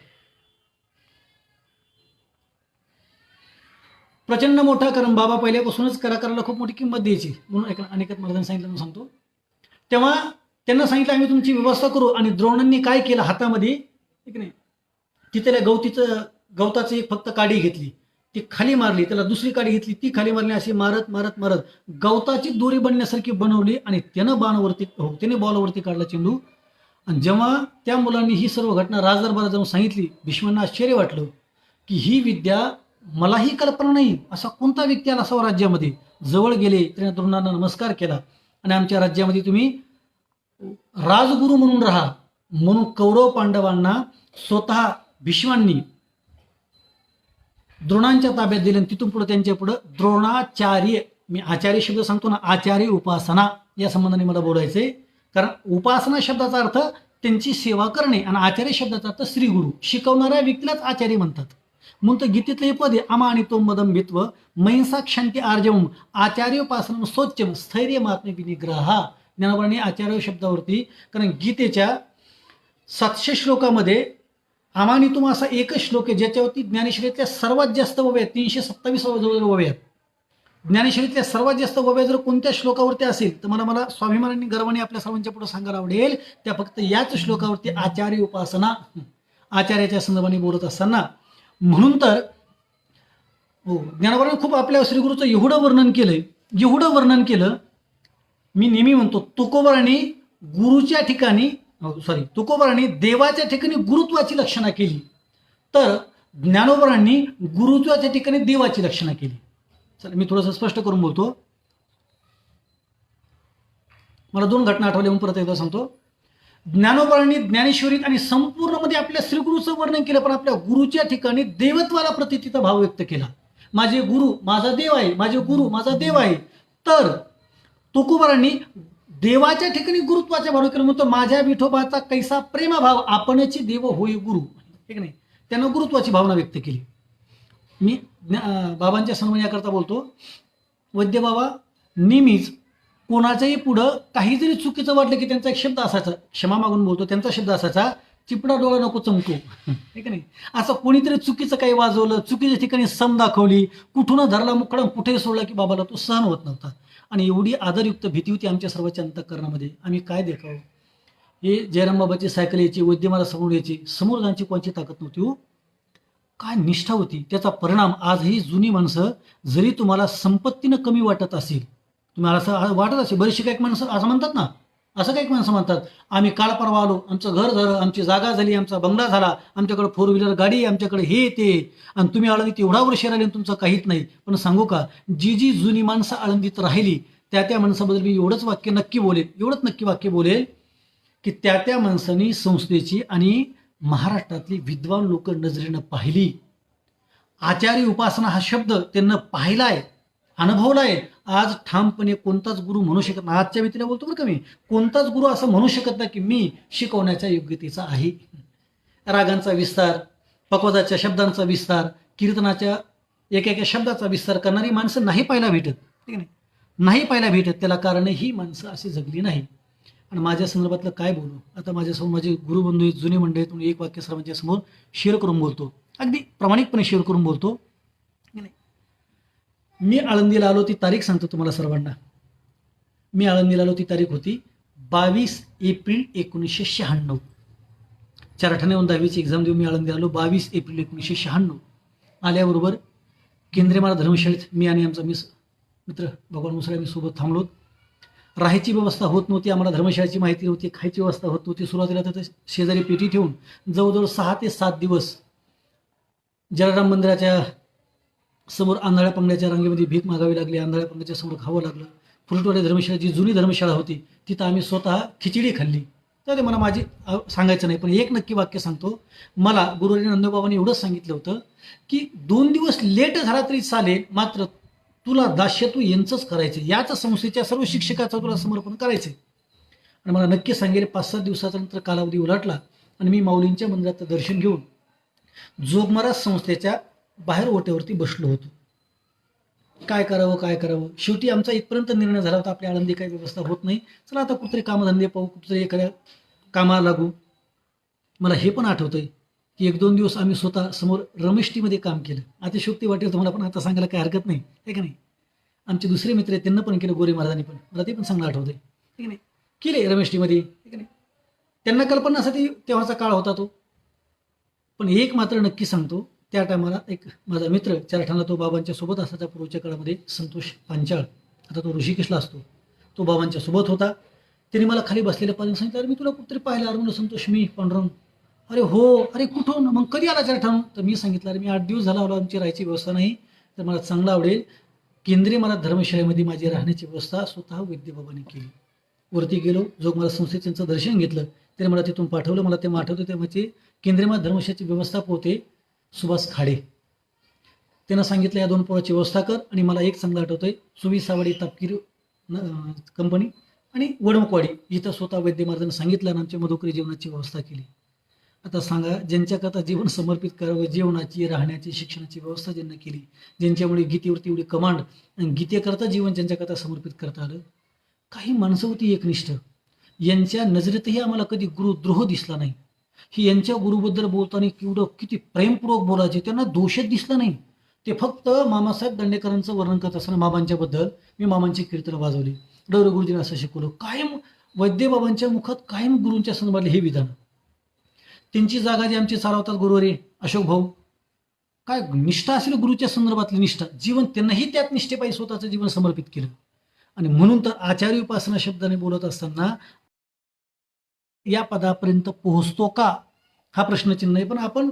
A: प्रचंड मोठा, कारण बाबा पहिल्यापासूनच कलाकाराला खूप मोठी किंमत द्यायची. म्हणून अनेकात महाराजांनी सांगितलं म्हणून सांगतो. तेव्हा त्यांना सांगितलं आम्ही तुमची व्यवस्था करू. आणि द्रोणांनी काय केलं, हातामध्ये ठीक नाही, तिथे गवताची एक फक्त काडी घेतली, ती खाली मारली, त्याला दुसरी काडी घेतली, ती खाली मारली, अशी मारत मारत मारत गवताची दोरी बनण्यासारखी बनवली. आणि त्यानं त्याने बॉलवरती काढला चेंडू. आणि जेव्हा त्या मुलांनी ही सर्व घटना राजदरबारात जाऊन सांगितली, भीष्मांना आश्चर्य वाटलं की ही विद्या मलाही कल्पना नाही, असा कोणता व्यक्ती आला असावा राज्यामध्ये. जवळ गेले, त्याने द्रोणांना नमस्कार केला, आणि आमच्या राज्यामध्ये तुम्ही राजगुरू म्हणून राहा, म्हणून कौरव पांडवांना स्वतः भीष्मांनी द्रोणांच्या ताब्यात दिले. तिथून पुढे त्यांच्या पुढे द्रोणाचार्य, मी आचार्य शब्द सांगतो ना, आचार्य उपासना या संबंधाने मला बोलायचंय. कारण उपासना शब्दाचा अर्थ त्यांची सेवा करणे, आणि आचार्य शब्दाचा अर्थ श्रीगुरु, शिकवणाऱ्या व्यक्तीलाच आचार्य म्हणतात. म्हणून तर गीतेतले पद आहे, अमा आणि तो मदंबित्व महिंसा क्षांती आर्जवम आचार्योपासना स्वच्छम स्थैर्य महात्मे विनिग्रहा. ज्ञानोबांनी आचार्य शब्दावरती, कारण गीतेच्या 700 श्लोकामध्ये अमानितुम असा एकच श्लोक आहे ज्याच्यावरती ज्ञानेश्वरीतल्या सर्वात जास्त वव्या, 327 वव्या आहेत. ज्ञानेश्वरीतल्या सर्वात जास्त वव्या जर कोणत्या श्लोकावरती असेल तर मला स्वाभिमानांनी गर्वाने आपल्या सर्वांच्या पुढे सांगायला आवडेल, त्या फक्त याच श्लोकावरती आचार्य उपासना, आचार्याच्या संदर्भाने बोलत असताना. म्हणून तर हो, ज्ञानोबांनी खूप आपल्या श्रीगुरूचं एवढं वर्णन केलं. मी नेहमी म्हणतो, तुकोबारांनी देवाच्या ठिकाणी गुरुत्वाची लक्षणा केली, तर ज्ञानोबारांनी गुरुत्वाच्या ठिकाणी देवाची लक्षणा केली. चला मी थोडंसं स्पष्ट करून बोलतो. मला 2 घटना आठवल्या म्हणून परत एकदा सांगतो. ज्ञानोबारांनी ज्ञानेश्वरीत आणि संपूर्णमध्ये आपल्या श्रीगुरूचं वर्णन केलं, पण आपल्या गुरुच्या ठिकाणी देवत्वाला प्रतितीचा भाव व्यक्त केला. माझे गुरु माझा देव आहे, माझे गुरु माझा देव आहे. तर तुकोबारांनी देवाच्या ठिकाणी गुरुत्वाच्या भाव केलं, म्हणतो माझ्या विठोबाचा कैसा प्रेमभाव, आपणची देव होय गुरु, ठीक नाही, त्यानं गुरुत्वाची भावना व्यक्त केली. मी बाबांच्या सन्मान याकरता बोलतो. वैद्य बाबा नेहमीच कोणाच्याही पुढं काही जरी चुकीचं वाटलं की त्यांचा एक शब्द असायचा, क्षमा मागून बोलतो, त्यांचा शब्द असायचा, चिपडा डोळा नको चमकू, ठीक नाही. असं कोणीतरी चुकीचं काही वाजवलं, चुकीच्या ठिकाणी सम दाखवली, कुठून धरला मुकडा कुठेही सोडला की बाबाला तो सहन होत नव्हता. आणि एवढी आदरयुक्त भीती होती आमच्या सर्वांच्या अंतःकरणामध्ये. आम्ही काय देखावं, हे जयराम बाबाची सायकल यायची, वैद्य मला समोर यायची, समोर जाण्याची कोणची ताकद नव्हती हो. काय निष्ठा होती, त्याचा परिणाम आजही जुनी माणसं, जरी तुम्हाला संपत्तीनं कमी वाटत असेल, तुम्हाला असं वाटत असेल, बरीचशी काही माणसं असं म्हणतात ना, असं काही माणसं म्हणतात, आम्ही काल परवा आलो, आमचं घर झालं, आमची जागा झाली, आमचा बंगला झाला, आमच्याकडे 4 व्हीलर गाडी आहे, आमच्याकडे हे ते, आणि तुम्ही आळंदीत एवढा वर्ष राहिले आणि तुमचं काहीच नाही. पण सांगू का, जी जुनी माणसं आळंदीत राहिली त्या माणसाबद्दल मी एवढंच नक्की वाक्य बोलेल की त्या माणसांनी संस्थेची आणि महाराष्ट्रातली विद्वान लोक नजरेनं पाहिली. आचार्य उपासना हा शब्द त्यांना पाहिलाय, अनुभवलाय. आज ठामपणे कोणताच गुरु म्हणू शकत नाही, आजच्या व्यक्तीला बोलतो बरं का मी, कोणताच गुरु असं म्हणू शकत नाही की मी शिकवण्याच्या योग्यतेचा आहे. रागांचा विस्तार, पकवाजाच्या शब्दांचा विस्तार, कीर्तनाच्या एका शब्दाचा विस्तार करणारी माणसं नाही पाहायला भेटत, ठीक नाही पाहायला भेटत. त्याला कारण ही माणसं अशी जगली नाही. आणि माझ्या संदर्भातलं काय बोलू आता, माझ्यासमोर माझे गुरुबंधू आहेत, जुने मंडळी आहेत, म्हणून एक वाक्य सर्वांच्या समोर शेअर करून बोलतो, अगदी प्रामाणिकपणे शेअर करून बोलतो. मी आळंदीला आलो, ती तारीख सांगतो तुम्हाला सर्वांना. मी आळंदीला आलो, ती तारीख होती 22 एप्रिल 1996. 4/10ची एक्झाम देऊन मी आळंदीला आलो 22 एप्रिल 1996. आल्याबरोबर केंद्रीय महाराज धर्मशाळेत मी आणि आमचा मित्र भगवान मुसळे मी सोबत थांबलो. राहायची व्यवस्था होत नव्हती, आम्हाला धर्मशाळेची माहिती नव्हती, खायची व्यवस्था होत नव्हती. सुरुवातीला तर शेजारी पेटी ठेवून जवळजवळ 6 ते 7 दिवस जलाराम मंदिराच्या समोर आंधळ्या पांगड्याच्या रांगेमध्ये भीक मागावी लागली, आंधळ्या पांगड्याच्या समोर खावं लागलं. फुलटवाडी धर्मशाळा जी जुनी धर्मशाळा होती तिथं आम्ही स्वतः खिचडी खाल्ली. तर ते मला माझी सांगायचं नाही, पण एक नक्की वाक्य सांगतो. मला गुरुजी नंदबाबांनी एवढंच सांगितलं होतं की 2 दिवस लेट झाला तरी चालेल, मात्र तुला दास्य तू यांचंच करायचं, याच संस्थेच्या सर्व शिक्षकाचं तुला समर्पण करायचं. आणि मला नक्की सांगेल 5-7 दिवसाचा नंतर कालावधी उलटला आणि मी माऊलींच्या मंदिरात दर्शन घेऊन जोगमारा संस्थेच्या बाहेर ओट्यावरती बसलो होतो. काय करावं काय करावं, शेवटी आमचा इथपर्यंत निर्णय झाला होता, आपल्या आळंदी काही व्यवस्था होत नाही, चला आता कुठेतरी कामधंदे पाहू, कुठेतरी एखाद्या कामाला लागू. मला हे पण आठवतंय की 1-2 दिवस आम्ही स्वतः समोर रमेशटीमध्ये काम केलं. आता शोक्ती वाटेल तुम्हाला, पण आता सांगायला काही हरकत नाही, आहे का नाही. आमचे दुसरे मित्र आहेत त्यांना पण केलं, गोरे महाराजांनी पण, मला ते पण चांगलं आठवतंय, ठीक नाही. केले रमेशटीमध्ये, ठीक नाही. त्यांना कल्पना असा तेव्हाचा काळ होता तो. पण एक मात्र नक्की सांगतो, त्या टायमाला एक माझा मित्र चारठाणा, तो बाबांच्या सोबत असायचा पूर्वीच्या काळामध्ये, संतोष पांचाळ. आता तो ऋषिकेशला असतो. तो बाबांच्या सोबत होता. त्यांनी मला खाली बसलेल्या पाहिजे सांगितलं, अरे मी तुला कुठतरी पाहिलं. अरे म्हणलं संतोष, मी पांडुरंग. अरे हो, अरे कुठून, मग कधी आला चारठाणा? तर मी सांगितलं, अरे मी 8 दिवस झाला आलो, आमची राहायची व्यवस्था नाही, तर मला चांगलं आवडेल केंद्रीय मला धर्मशाळेमध्ये माझी राहण्याची व्यवस्था स्वतः वैद्यबाबांनी केली. वरती गेलो, जोगमारा संस्थेत त्यांचं दर्शन घेतलं. त्याने मला तिथून पाठवलं. मला ते आठवतं तेव्हाचे केंद्रीय मला धर्मशाळेची व्यवस्थापक होते सुभाष खाडे. त्यानं सांगितलं या 2 पोराची व्यवस्था कर. आणि मला एक चांगलं आठवतंय, सुविसावाडी तापकीर कंपनी आणि वडमकवाडी इथं स्वतः वैद्य महाराजांनी सांगितलं आणि आमच्या मधुकरी जेवणाची व्यवस्था केली. आता सांगा, ज्यांच्याकरता जीवन समर्पित करावं, जेवणाची, राहण्याची, शिक्षणाची व्यवस्था ज्यांना केली, ज्यांच्यामुळे गीतेवरती एवढी कमांड आणि गीतेकरता जीवन ज्यांच्याकरता समर्पित करता आलं, काही माणसं होती एकनिष्ठ. यांच्या नजरेतही आम्हाला कधी गुरुद्रोह दिसला नाही. ही यांच्या गुरुबद्दल बोलताना किती प्रेमपूर्वक बोलायचे, त्यांना दोषच दिसला नाही. ते फक्त मामासाहेब दांडेकरांचं वर्णन करत असताना मामांच्या बद्दल मी मामांची कीर्तन वाजवली, डोर गुरुजींना असं शिकवलं. कायम वैद्यबाबांच्या मुखात कायम गुरूंच्या संदर्भातले हे विधान. त्यांची जागा जी आमची चालवतात गुरुवारी अशोक भाऊ, काय निष्ठा असेल गुरुच्या संदर्भातली निष्ठा, जीवन त्यांनाही त्यात निष्ठेपायी स्वतःचं जीवन समर्पित केलं. आणि म्हणून तर आचार्य उपासना शब्दाने बोलत असताना या पदापर्यंत पोहोचतो का हा प्रश्नचिन्ह आहे, पण आपण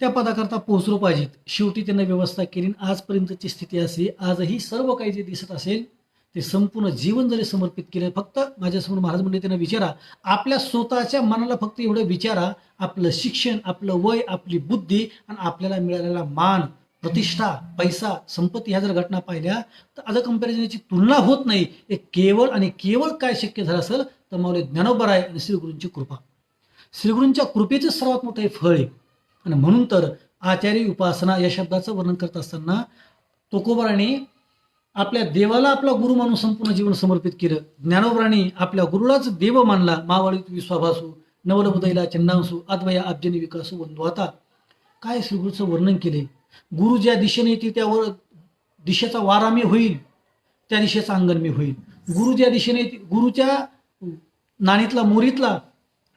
A: त्या पदाकरता पोहोचलो पाहिजेत. शेवटी त्यांना व्यवस्था केली. आजपर्यंतची स्थिती असे, आजही सर्व काही जे दिसत असेल ते संपूर्ण जीवन जरी समर्पित केलं. फक्त माझ्यासमोर महाराज म्हणजे त्यांना विचारा, आपल्या स्वतःच्या मनाला फक्त एवढं विचारा, आपलं शिक्षण, आपलं वय, आपली बुद्धी आणि आपल्याला मिळालेला मान, प्रतिष्ठा, पैसा, संपत्ती ह्या जर घटना पाहिल्या तर आज कंपॅरिझनची तुलना होत नाही. हे केवळ आणि केवळ काय शक्य झालं असेल तर मौले ज्ञानोबा आहे आणि श्रीगुरूंची कृपा. श्रीगुरूंच्या कृपेचं सर्वात मोठं हे फळ आहे. आणि म्हणून तर आचार्य उपासना या शब्दाचं वर्णन करत असताना तुकोबाराने आपल्या देवाला आपला गुरु मानून संपूर्ण जीवन समर्पित केलं. ज्ञानोबराने आपल्या गुरुलाच देव मानला. मावळीत विश्वाभासू, नवलबुदैला चंडांसू, अद्वया अब्जनी विकासू वंदू. आता काय श्रीगुरूचं वर्णन केले. गुरु ज्या दिशेने येतील त्यावर दिशेचा वारा मी होईल, त्या दिशेचा अंगण मी होईल. गुरु ज्या दिशेने येतील, गुरुच्या नाणीतला मोरीतला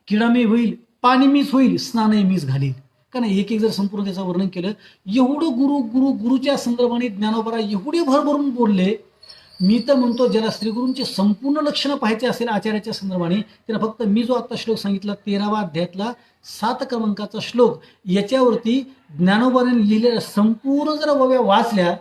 A: किडा मी होईल, पाणी मीच होईल, स्नानही मीच घालील. का नाही, एक एक जर संपूर्ण त्याचं वर्णन केलं, एवढं गुरुच्या संदर्भाने ज्ञानोबा एवढे भरभरून बोलले. मी तर म्हणतो, ज्याला श्रीगुरूंचे संपूर्ण लक्षणं पाहायचे असेल आचार्याच्या संदर्भाने, त्याला फक्त मी जो आता श्लोक सांगितला 13वा अध्यायातला 7 क्रमांकाचा श्लोक, याच्यावरती ज्ञानोबाने लिहिलेल्या संपूर्ण जर वव्या वाचल्या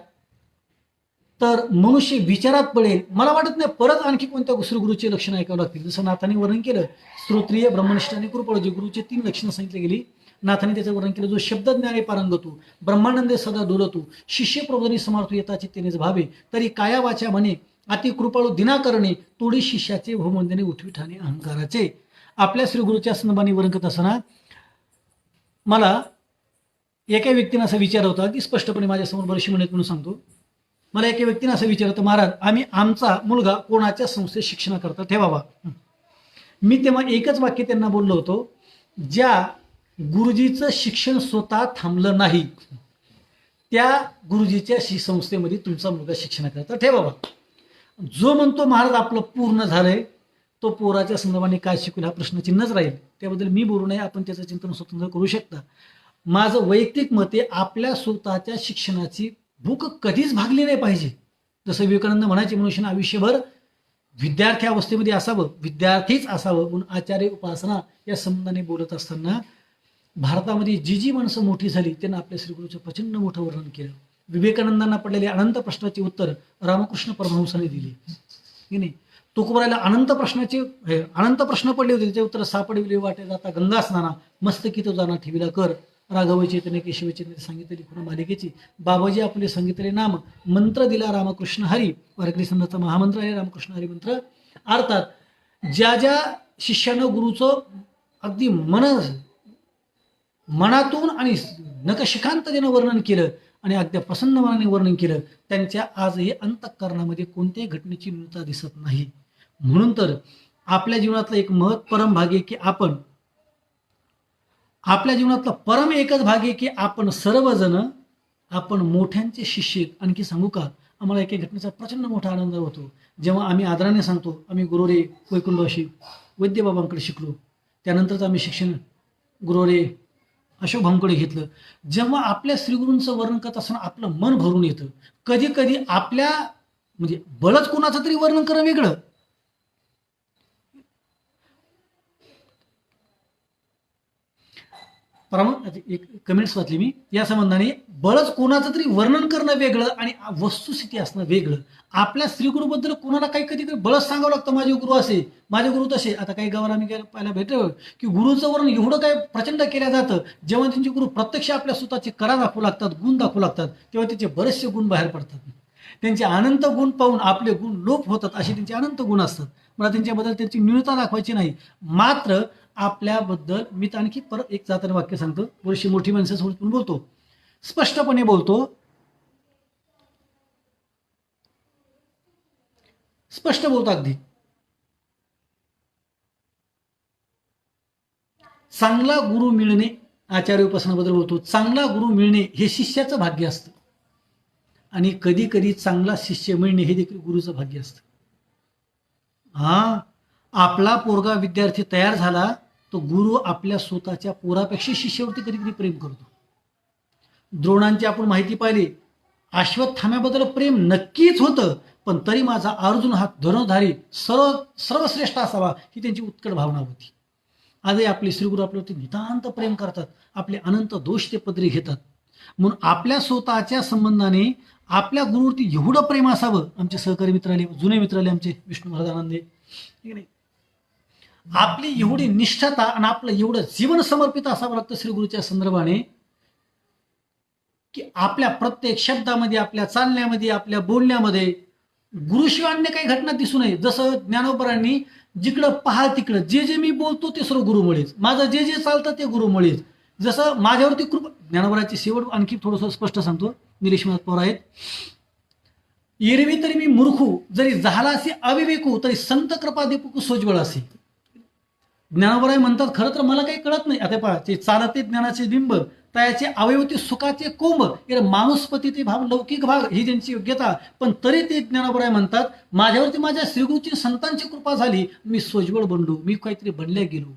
A: तर मनुष्य विचारात पडेल. मला वाटत नाही परत आणखी कोणत्या श्रीगुरूचे लक्षणं ऐकावं लागतील. जसं नाथाने वर्णन केलं, स्तोत्रीय, ब्रह्मनिष्ठ आणि कृपळजी, गुरुचे 3 लक्षणं सांगितली गेली. नाथाने त्याचं वर्णन केलं, जो शब्दज्ञाने पारंगतू, ब्रह्मानंदे सदा डोलतू, शिष्य प्रबोधनी समार्थू येता चित्तेनेच भावे, तरी काया वाचा म्हणे, अति कृपाळू दिना करणे, तोडी शिष्याचे भूमंदने उठवी ठाणे अहंकाराचे. आपल्या श्रीगुरूच्या संदर्भाने वर्णन करत असताना मला एका व्यक्तीने असं विचारलं होतं, अगदी स्पष्टपणे माझ्यासमोर बरेचसे म्हणत म्हणून सांगतो. मला एका व्यक्तीने असं विचारलं होतं, महाराज आम्ही आमचा मुलगा कोणाच्या संस्थेत शिक्षणाकरता ठेवावा. मी तेव्हा एकच वाक्य त्यांना बोललो होतो, ज्या गुरुजीचं शिक्षण स्वतः थांबलं नाही त्या गुरुजीच्या संस्थेमध्ये तुमचा मुलगा शिक्षणाकरता ठेवावा. जो म्हणतो महाराज आपलं पूर्ण झालंय, तो पोराच्या संदर्भाने काय शिकवेल हा प्रश्नचिन्हच राहील. त्याबद्दल मी बोलू नये, आपण त्याचं चिंतन स्वतंत्र करू शकता. माझं वैयक्तिक मत आहे, आपल्या स्वतःच्या शिक्षणाची भूक कधीच भागली नाही पाहिजे. जसं विवेकानंद म्हणायचे, मनुष्यानं आयुष्यभर विद्यार्थी अवस्थेमध्ये असावं, विद्यार्थीच असावं. म्हणून आचार्य उपासना या संबंधाने बोलत असताना भारतामध्ये जी जी माणसं मोठी झाली त्यांना आपल्या श्रीगुरूचं प्रचंड मोठं वर्णन केलं. विवेकानंदांना पडलेले अनंत प्रश्नाचे उत्तर रामकृष्ण परमहंसांनी दिली की नाही. तुकोबारायला अनंत प्रश्न पडले होते, त्याचे उत्तर सापडविले वाटे जाता गंगा स्नाना मस्तकी तो जाना ठेविला कर राघव चैतन्य केशव चैतन्य सांगितलेली खुणा मालिकेची बाबाजी आपले सांगितलेले नाम मंत्र दिला रामकृष्ण हरी. वारकरी संघाचा महामंत्र आहे रामकृष्ण हरी मंत्र. अर्थात ज्या ज्या शिष्यानं गुरुचं अगदी मनातून आणि नखशिखांततेनं वर्णन केलं आणि अगदी प्रसन्न मनाने वर्णन केलं, त्यांच्या आजही अंतःकरणामध्ये कोणत्याही घटनेची न्यूनता दिसत नाही. म्हणून तर आपल्या जीवनातला एक परम भाग आहे की आपल्या जीवनातला परम एकच भाग आहे की आपण सर्वजण आपण मोठ्यांचे शिष्य. आणखी सांगू का, आम्हाला एका घटनेचा प्रचंड मोठा आनंद होतो जेव्हा आम्ही आदराने सांगतो आम्ही गुरुरे वैकुंठवासी वैद्यबाबांकडे शिकलो, त्यानंतरच आम्ही शिक्षण गुरुरे अशोक भाऊंकडे घेतलं. जेव्हा आपल्या श्रीगुरूंचं वर्णन करत असताना आपलं मन भरून येतं. कधी कधी आपल्या म्हणजे बळच कोणाचं तरी वर्णन करणं वेगळं, एक कमेंट्स वाचली मी या संबंधाने, बळच कोणाचं तरी वर्णन करणं वेगळं आणि वस्तुस्थिती असणं वेगळं. आपल्या श्रीगुरूबद्दल कोणाला काही कधी बळच सांगावं लागतं, माझे गुरु असे माझे गुरु तसे. आता काही गावाला आम्ही पाहायला भेटतो की गुरुचं वर्णन एवढं काय प्रचंड केलं जातं, जेव्हा त्यांचे गुरु प्रत्यक्ष आपल्या स्वतःचे कला दाखवू लागतात, गुण दाखवू लागतात, तेव्हा त्याचे बरेचसे गुण बाहेर पडतात. त्यांचे अनंत गुण पाहून आपले गुण लोप होतात, असे त्यांचे अनंत गुण असतात. मला त्यांच्याबद्दल त्यांची न्यूनता दाखवायची नाही. मात्र आपल्याबद्दल मी तर आणखी परत एक जाताना वाक्य सांगतो, बरीचशी मोठी माणसं पण बोलतो, स्पष्टपणे बोलतो, स्पष्ट बोलतो अगदी. चांगला गुरु मिळणे, आचार्य उपासनाबद्दल बोलतो, चांगला गुरु मिळणे हे शिष्याचं भाग्य असतं आणि कधी कधी चांगला शिष्य मिळणे हे देखील गुरुचं भाग्य असतं. आपला पोरगा विद्यार्थी तयार झाला तो गुरु आपल्या स्वतःच्या पोरापेक्षा शिष्यावरती कधी कधी प्रेम करतो. द्रोणांची आपण माहिती पाहिली, अश्वत्थाम्याबद्दल प्रेम नक्कीच होतं, पण तरी माझा अर्जुन हा धनुर्धारी सर्वश्रेष्ठ असावा ही त्यांची उत्कट भावना होती. आजही आपले श्रीगुरु आपल्यावरती नितांत प्रेम करतात, आपले अनंत दोष ते पदरी घेतात. म्हणून आपल्या स्वतःच्या संबंधाने आपल्या गुरुवरती एवढं प्रेम असावं. आमचे सहकारी मित्र आले, जुने मित्र आले आमचे विष्णू महाराज आनंदे, ठीक नाही, आपली एवढी निष्ठता आणि आपलं एवढं जीवन समर्पित असावं लागतं श्रीगुरूच्या संदर्भाने की आपल्या प्रत्येक शब्दामध्ये, आपल्या चालण्यामध्ये, आपल्या बोलण्यामध्ये गुरुशिवाय अन्य काही घटना दिसू नये. जसं ज्ञानोबरांनी जिकडं पहा तिकडं जे जे मी बोलतो ते सर्व गुरुमुळेच, माझं जे जे चालतं ते गुरुमुळेच. जसं माझ्यावरती कृपा, ज्ञानोबराची शेवट आणखी थोडंसं स्पष्ट सांगतो, निलेश पवार आहेत, एरवी तरी मी मूर्खू जरी झाला असे अविवेकू तरी संत कृपा दीपकू सोज्वळ असे. ज्ञानोबराय म्हणतात खरं तर मला काही कळत नाही. आता पहा, ते चालते ज्ञानाचे बिंब तयाचे अवयवती सुखाचे कोंब, माणूसपती ते भाव लौकिक भाग ही त्यांची योग्यता, पण तरी ते ज्ञानोबराय म्हणतात माझ्यावरती माझ्या श्रीगुरूची संतांची कृपा झाली, मी सोज्वळ बनलो, मी काहीतरी बनल्या गेलो.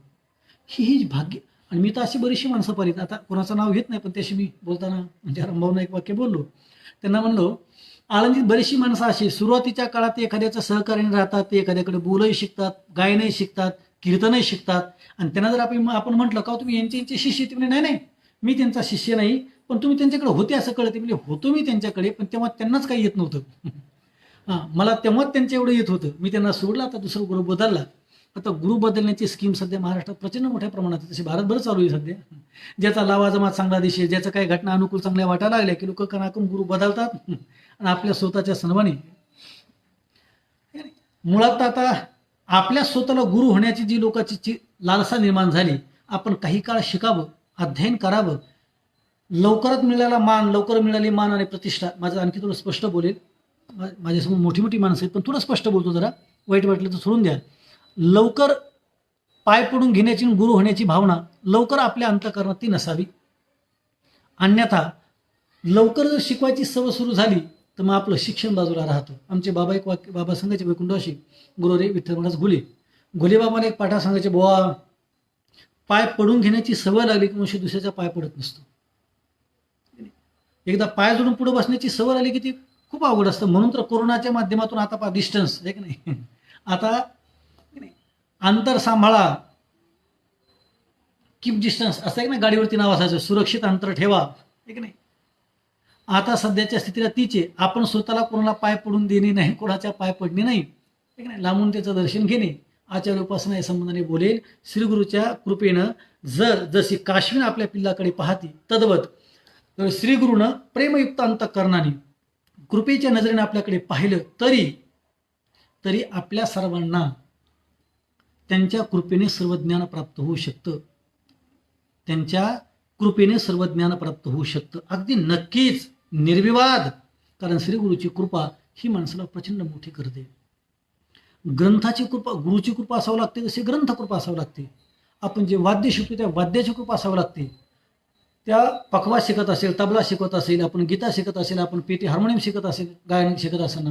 A: ही भाग्य. आणि मी तर अशी बरीचशी माणसं पाहिलीत, आता कोणाचं नाव घेत नाही, पण त्याशी मी बोलताना म्हणजे रंभावना एक वाक्य बोललो. त्यांना म्हणलो आळंदीत बरीचशी माणसं अशी सुरुवातीच्या काळात ते एखाद्याचं सहकार्याने राहतात, ते एखाद्याकडे बोलही शिकतात, गायनही शिकतात, कीर्तनही शिकतात, आणि त्यांना जर आपण म्हटलं का तुम्ही यांचे शिष्य, ते म्हणजे नाही मी त्यांचा शिष्य नाही, पण तुम्ही त्यांच्याकडे होते असं कळते. म्हणजे होतो मी त्यांच्याकडे, पण तेव्हा त्यांनाच काही येत नव्हतं. मला तेव्हाच त्यांच्या एवढं येत होतं, मी त्यांना सोडलं, आता दुसरा गुरु बदलला. आता गुरु बदलण्याची स्कीम सध्या महाराष्ट्रात प्रचंड मोठ्या प्रमाणात तशी भारतभर चालू आहे सध्या. ज्याचा लावाजमा चांगला दिशेल, ज्याचं काही घटना अनुकूल चांगल्या वाटायला लागल्या की लोक कणाकून गुरु बदलतात आणि आपल्या स्वतःच्या सन्मानी. मुळात आता आपल्या स्वतःला गुरु होण्याची जी लोकांची लालसा निर्माण झाली, आपण काही काळ शिकावं, अध्ययन करावं, लवकरात मिळाली मान आणि प्रतिष्ठा. माझं आणखी थोडं स्पष्ट बोलेल, माझ्यासमोर मोठी मोठी माणसं आहेत, पण थोडं स्पष्ट बोलतो, जरा वाईट वाटलं तर सोडून द्या. लवकर पाय पडून घेण्याची गुरु होण्याची भावना लवकर आपल्या अंतःकरणात ती नसावी. अन्यथा लवकर जर शिकवायची सवय सुरू झाली तर मग आपलं शिक्षण बाजूला राहतं. आमचे बाबा एक वाक्य बाबा सांगायचे वैकुंठवासी गुरु रे विठ्ठल महाराज घुले बाबाने एक पाठा सांगायचे, बुवा पाय पडून घेण्याची सवय लागली की मग दुसऱ्याचा पाय पडत नसतो. एकदा पाय जोडून पुढे बसण्याची सवय आली की ती खूप अवघड असतं. म्हणून तर कोरोनाच्या माध्यमातून आता डिस्टन्स आहे की नाही, आता अंतर सांभाळा, कीप डिस्टन्स असं आहे की नाही, गाडीवरती नाव असायचं, सुरक्षित अंतर ठेवा, आहे की नाही. आता सध्याच्या स्थितीला तीच आहे. आपण स्वतःला कोणाला पाय पडून देणे नाही, कोणाच्या पाय पडणे नाही, ठीक नाही, लांबून त्याचं दर्शन घेणे. आचार्य उपासना या संबंधाने बोलेल. श्रीगुरूच्या कृपेनं जशी काश्मीर आपल्या पिल्लाकडे पाहते तद्वत तर श्रीगुरूनं प्रेमयुक्त अंतःकरणाने कृपेच्या नजरेने आपल्याकडे पाहिलं तरी आपल्या सर्वांना त्यांच्या कृपेने सर्व ज्ञान प्राप्त होऊ शकतं. त्यांच्या कृपेने सर्व ज्ञान प्राप्त होऊ शकतं, अगदी नक्कीच, निर्विवाद. कारण श्रीगुरूची कृपा ही माणसाला प्रचंड मोठी करते. ग्रंथाची कृपा, गुरुची कृपा असावं लागते, जशी ग्रंथ कृपा असावं लागते. आपण जे वाद्य शिकतो त्या वाद्याची कृपा असावं लागते. त्या पखवाज शिकत असेल, तबला शिकत असेल, आपण गीता शिकत असेल, आपण पेटी हार्मोनियम शिकत असेल, गायन शिकत असताना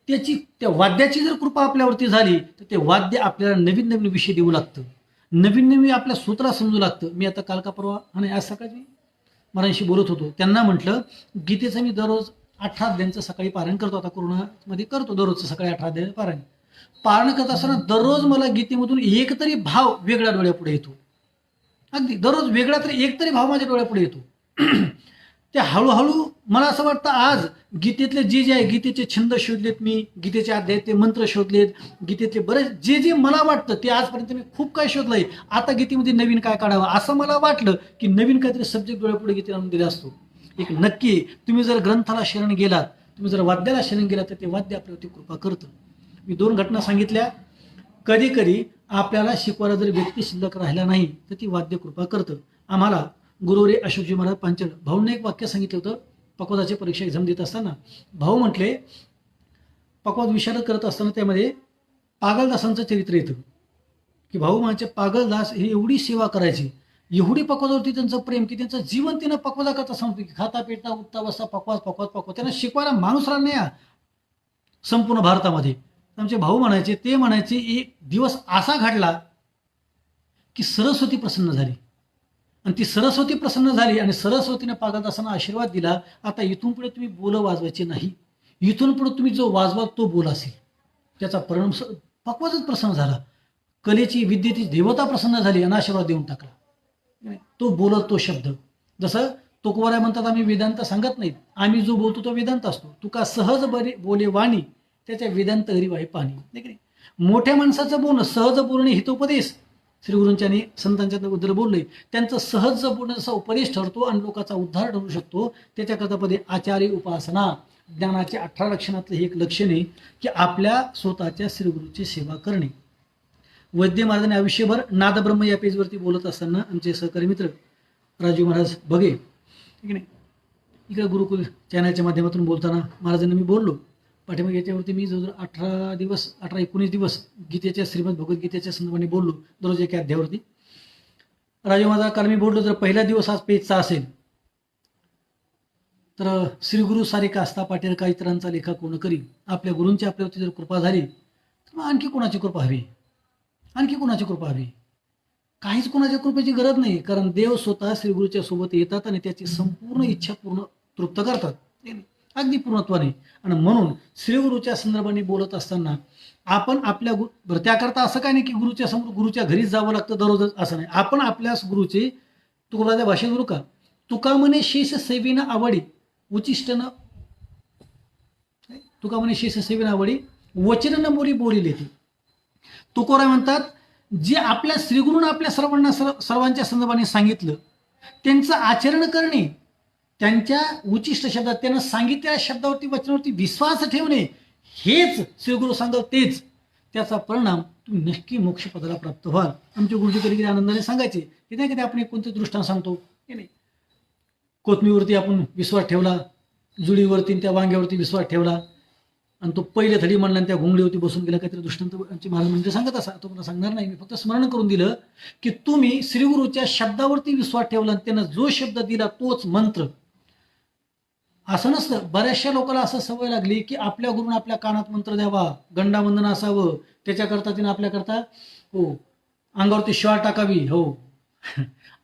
A: त्या वाद्याची जर कृपा आपल्यावरती झाली तर ते वाद्य आपल्याला नवीन नवीन विषय देऊ लागतं, नवीन नवीन आपल्या सूत्रात समजू लागतं. मी आता काल का परवा आणि आज सकाळी मरांशी बोलत होतो. त्यांना म्हटलं गीतेचं मी दररोज 18 अध्यायांचं सकाळी पारायण करतो. आता कोरोनामध्ये करतो दररोजचं सकाळी 18 अध्याय पारायण करत असताना दररोज मला गीतेमधून एक तरी भाव वेगळा डोळ्यापुढे येतो. अगदी दररोज वेगळा तरी एक तरी भाव माझ्या डोळ्यापुढे येतो. ते हळूहळू मला असं वाटतं आज गीतेतले जे आहे, गीतेचे छंद शोधलेत मी, गीतेचे अध्याय ते मंत्र शोधलेत, गीतेतले बरेच जे मला वाटतं ते आजपर्यंत मी खूप काय शोधलंय. आता गीतेमध्ये नवीन काय काढावं असं मला वाटलं की नवीन काहीतरी सब्जेक्ट डोळ्यापुढे गीते आणून दिला असतो. एक नक्की तुम्ही जर ग्रंथाला शरण गेलात, तुम्ही जर वाद्याला शरण गेलात तर ते वाद्य आपल्यावरती कृपा करतं. मी 2 घटना सांगितल्या. कधी कधी आपल्याला शिकवायला जर व्यक्ती शिल्लक राहिला नाही तर ती वाद्य कृपा करतं. आम्हाला गुरुरे अशोकजी महाराज पांचड भाऊंनी एक वाक्य सांगितलं होतं. पक्वादाची परीक्षा एक्झाम देत असताना भाऊ म्हटले, पक्वाद विशारद करत असताना त्यामध्ये पागलदासांचं चरित्र येतं की भाऊ म्हणजे पागलदास ही एवढी सेवा करायची, एवढी पक्वादावरती त्यांचं प्रेम की त्यांचं जीवन तिनं पक्वादा करता सांगतो की खाता पेटा उठता बसता पक्वाद पक्वाद पक्वाद. त्यांना शिकवायला माणूस राहिला नाही संपूर्ण भारतामध्ये. आमचे भाऊ म्हणायचे, ते म्हणायचे एक दिवस असा घडला की सरस्वती प्रसन्न झाली आणि ती सरस्वती प्रसन्न झाली आणि सरस्वतीने पागलदासांना आशीर्वाद दिला, आता इथून पुढे तुम्ही बोलं वाजवायचे नाही, इथून पुढे तुम्ही जो वाजवाल तो बोल असेल. त्याचा परिणाम पक्वादच प्रसन्न झाला, कलेची विद्येची देवता प्रसन्न झाली आणि आशीर्वाद देऊन टाकला. तो बोलत तो शब्द, जसं तुकोबाराय म्हणतात आम्ही वेदांत सांगत नाहीत, आम्ही जो बोलतो तो वेदांत असतो. तुका सहज बरे बोले वाणी त्याच्या वेदांत हरिवाही पाणी. नाही, मोठ्या माणसाचं बोलणं, सहज बोलणे हितोपदेश श्रीगुरूंच्या आणि संतांच्या बद्दल बोलले, त्यांचं सहज बोलणं जसा उपदेश ठरतो आणि लोकांचा उद्धार ठरू शकतो, त्याच्याकरता पदे आचार्य उपासना. ज्ञानाच्या 18 लक्षणातलं हे एक लक्षण आहे की आपल्या स्वतःच्या श्रीगुरूची सेवा करणे. वैद्य महाराजांनी आयुष्यभर नादब्रह्म या पेजवरती बोलत असताना आमचे सहकारी मित्र राजू महाराज बघे, ठीक नाही, इकडे गुरुकुल चॅनलच्या माध्यमातून बोलताना महाराजांना मी बोललो. पाठीमागे याच्यावरती मी जवळजवळ 18-19 दिवस गीतेच्या श्रीमद भगवद्गीतेच्या संदर्भाने बोललो, दररोज एका अध्यायावरती. राजू माझा काल मी बोललो, जर पहिला दिवस आज पेजचा असेल तर श्रीगुरु सारिका असता पाटील का इतरांचा लेखा कोण करी. आपल्या गुरूंची आपल्यावरती जर कृपा झाली तर मग आणखी कोणाची कृपा हवी, आणखी कोणाची कृपा हवी. काहीच कोणाच्या कृपेची गरज नाही, कारण देव स्वतः श्रीगुरूच्या सोबत येतात आणि त्याची संपूर्ण इच्छा पूर्ण तृप्त करतात अगदी पूर्णत्वाने. आणि म्हणून श्रीगुरूच्या संदर्भाने बोलत असताना आपण आपल्या त्याकरता असं काय नाही की गुरुच्या समोर गुरुच्या घरीच जावं लागतं दररोजच, असं नाही. आपण आपल्या गुरुचे तुकोबाच्या भाषेत गुरु का तुका म्हणे शेष सेवेनं आवडी उचिष्टनं, तुका म्हणे शेष सेवेनं आवडी वचन मोरी बोली ती. तुकोराय म्हणतात, जे आपल्या श्रीगुरूनं आपल्या सर्वांच्या संदर्भाने सांगितलं त्यांचं आचरण करणे, त्यांच्या उचिष्ट शब्दात त्यांना सांगितलेल्या शब्दावरती वचनावरती विश्वास ठेवणे, हेच श्रीगुरू सांगतात, तेच त्याचा परिणाम तुम्ही नक्की मोक्षपदाला प्राप्त व्हाल. आमचे गुरुजी कधी आनंदाने सांगायचे की नाही, कधी आपण एक कोणते दृष्टांत सांगतो की नाही, कोथमीवरती आपण विश्वास ठेवला, जुडीवरती त्या वांग्यावरती विश्वास ठेवला आणि तो पहिले थडी म्हणला आणि त्या घोंगडीवरती बसून गेला. काहीतरी दृष्टांत आमचे महाराज म्हणजे सांगत असा, तो मला सांगणार नाही, मी फक्त स्मरण करून दिलं की तुम्ही श्रीगुरूच्या शब्दावरती विश्वास ठेवला आणि त्यांना जो शब्द दिला तोच मंत्र. असं नसतं. बऱ्याचशा लोकांना असं सवय लागली की आपल्या गुरुनं आपल्या कानात मंत्र द्यावा, गंडावंदन असावं, त्याच्याकरता तिने आपल्याकरता हो अंगावरती श्वास टाकावी, हो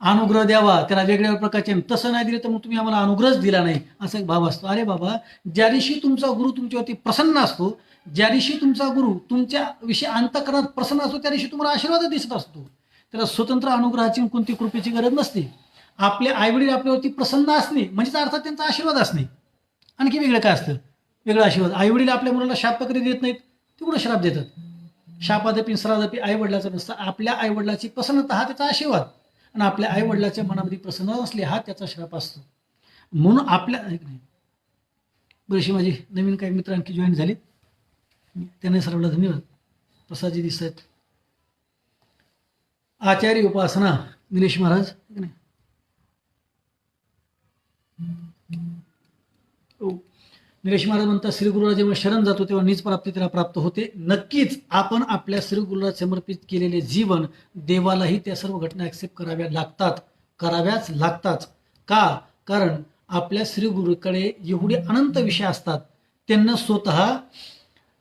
A: अनुग्रह द्यावा, त्याला वेगळ्या प्रकारचे. तसं नाही दिलं तर मग तुम्ही आम्हाला अनुग्रहच दिला नाही, असा एक भाव असतो. अरे बाबा, ज्या दिवशी तुमचा गुरु तुमच्यावरती प्रसन्न असतो, ज्या दिवशी तुमचा गुरु तुमच्या विषयी अंतःकरणात प्रसन्न असतो, त्या दिवशी तुम्हाला आशीर्वाद दिसत असतो. त्याला स्वतंत्र अनुग्रहाची कोणती कृपेची गरज नसते. आपले आईवडील आपल्यावरती प्रसन्न असणे म्हणजे अर्थात त्यांचा आशीर्वाद असणे. आणखी वेगळं काय असतं? वेगळा आशीर्वाद. आईवडील आपल्या मुलाला शाप कधी देत नाहीत, ते कुठं श्राप देतात? शापादपी श्रादपी आईवडिलाचं नसतं. आपल्या आईवडिलाची प्रसन्नता हा त्याचा आशीर्वाद, आणि आपल्या आईवडिलाच्या मनामध्ये प्रसन्न नसले हा त्याचा श्राप असतो. म्हणून आपल्या ऐक नाही, बरीचशी माझी नवीन काही मित्र आणखी जॉईन झाले, त्यांना सर्वांना धन्यवाद. प्रसादजी दिसत आहेत. आचार्य उपासना निलेश महाराज, ऐक नाही. हो. निलेश महाराज म्हणतात, श्री गुरुला जेव्हा शरण जातो तेव्हा नीच प्राप्ती त्याला प्राप्त होते. नक्कीच आपण आपल्या श्री गुरुला समर्पित केलेले जीवन देवालाही त्या सर्व घटना ऍक्सेप्ट कराव्याच लागतात. का? कारण आपल्या श्री गुरुकडे एवढे अनंत विषय असतात. त्यांना स्वतः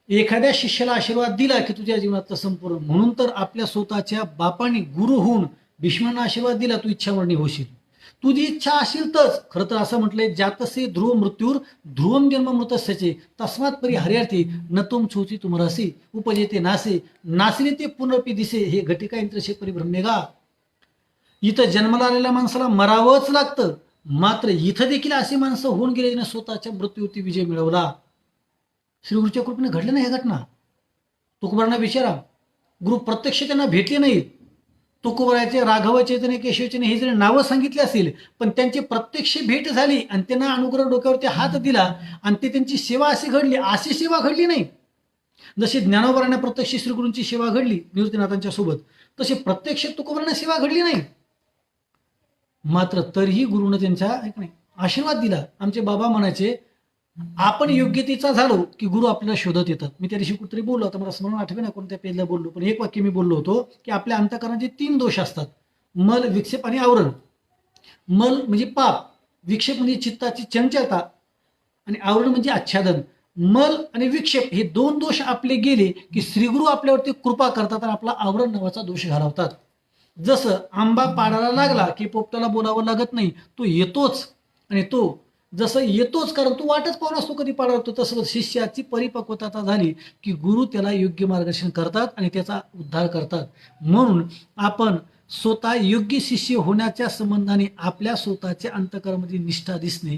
A: एखाद्या शिष्याला आशीर्वाद दिला की तुझ्या जीवनातलं संपूर्ण, म्हणून तर आपल्या स्वतःच्या बापाने गुरु होऊन भीष्मांना आशीर्वाद दिला, तू इच्छामरणी होशील. तुझी इच्छा असेल तरच. खरं तर असं म्हटलंय, जातसे ध्रुव मृत्यूर ध्रुवम जन्म मृतस्याचे तस्मात परी हरियार्थी न तुम छोची तुमरसी उपजेते नासे नासिने ते पुनरपी दिसे हे घटिका इंद्रशे परिभ्रमेगा. इथं जन्माला आलेल्या माणसाला मरावंच लागतं. मात्र इथं देखील अशी माणसं होऊन गेले ज्यांनी स्वतःच्या मृत्यूवरती विजय मिळवला. श्रीगुरूच्या कृपेने घडल्या नाही ह्या घटना. तुकोबारांना विचारा, गुरु प्रत्यक्ष त्यांना भेटले नाहीत. तुकोबाराचे, राघव चैतन्य, केशव चैतन्य हे जरी नावं सांगितले असतील, पण त्यांची प्रत्यक्ष भेट झाली आणि त्यांना अनुग्रह डोक्यावरती हात दिला आणि ते त्यांची सेवा अशी घडली, अशी सेवा घडली नाही. जशी ज्ञानोबारांना प्रत्यक्ष श्रीगुरूंची सेवा घडली निवृत्तीनाथांच्या सोबत, तशी प्रत्यक्ष तुकोबारांना सेवा घडली नाही. मात्र तरीही गुरुनं त्यांच्या आशीर्वाद दिला. आमचे बाबा म्हणायचे, आपण योग्यतेचा झालो की गुरु आपल्याला शोधत येतात. मी त्या दिवशी कुठेतरी बोललो होतो, मला स्मरण आठवे ना कोणत्या पेजला बोललो, पण एक वाक्य मी बोललो होतो की आपल्या अंतःकरणाचे 3 दोष असतात: मल, विक्षेप आणि आवरण. मल म्हणजे पाप, विक्षेप म्हणजे चित्ताची चंचलता, आणि आवरण म्हणजे आच्छादन. मल आणि विक्षेप हे 2 दोष आपले गेले की श्रीगुरु आपल्यावरती कृपा करतात आणि आपला आवरण नावाचा दोष घालवतात. जसं आंबा पाडाला लागला की पोपटाला बोलावं लागत नाही, तो येतोच. आणि तो जसं येतोच, कारण तू वाटच पाहून असतो कधी पाडा होतो. तसं शिष्याची परिपक्वता झाली की गुरु त्याला योग्य मार्गदर्शन करतात आणि त्याचा उद्धार करतात. म्हणून आपण स्वतः योग्य शिष्य होण्याच्या संबंधाने आपल्या स्वतःच्या अंतःकरणामध्ये निष्ठा दिसणे,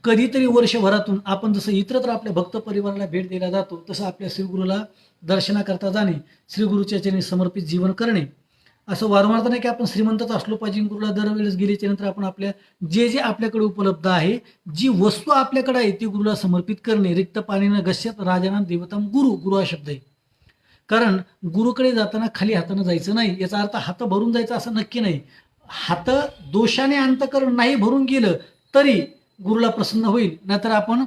A: कधीतरी वर्षभरातून आपण जसं इतरत्र आपल्या भक्त परिवाराला भेट द्यायला जातो तसं आपल्या श्रीगुरूला दर्शनाकरता जाणे, श्रीगुरूच्या चरणी समर्पित जीवन करणे. असं वारंवार नाही की आपण श्रीमंतच असलो पाहिजे, गुरुला दरवेळेस गेल्याच्या नंतर आपण आपल्या जे आपल्याकडे उपलब्ध आहे, जी वस्तू आपल्याकडे आहे ती गुरुला समर्पित करणे. रिक्त पाणीनं गस्यात राजानाम देवताम गुरु हा शब्द आहे. कारण गुरुकडे जाताना खाली हातानं जायचं नाही. याचा अर्थ हात भरून जायचं असं नक्की नाही. हात दोषाने अंतःकरण नाही भरून गेलं तरी गुरुला प्रसन्न होईल. नाहीतर आपण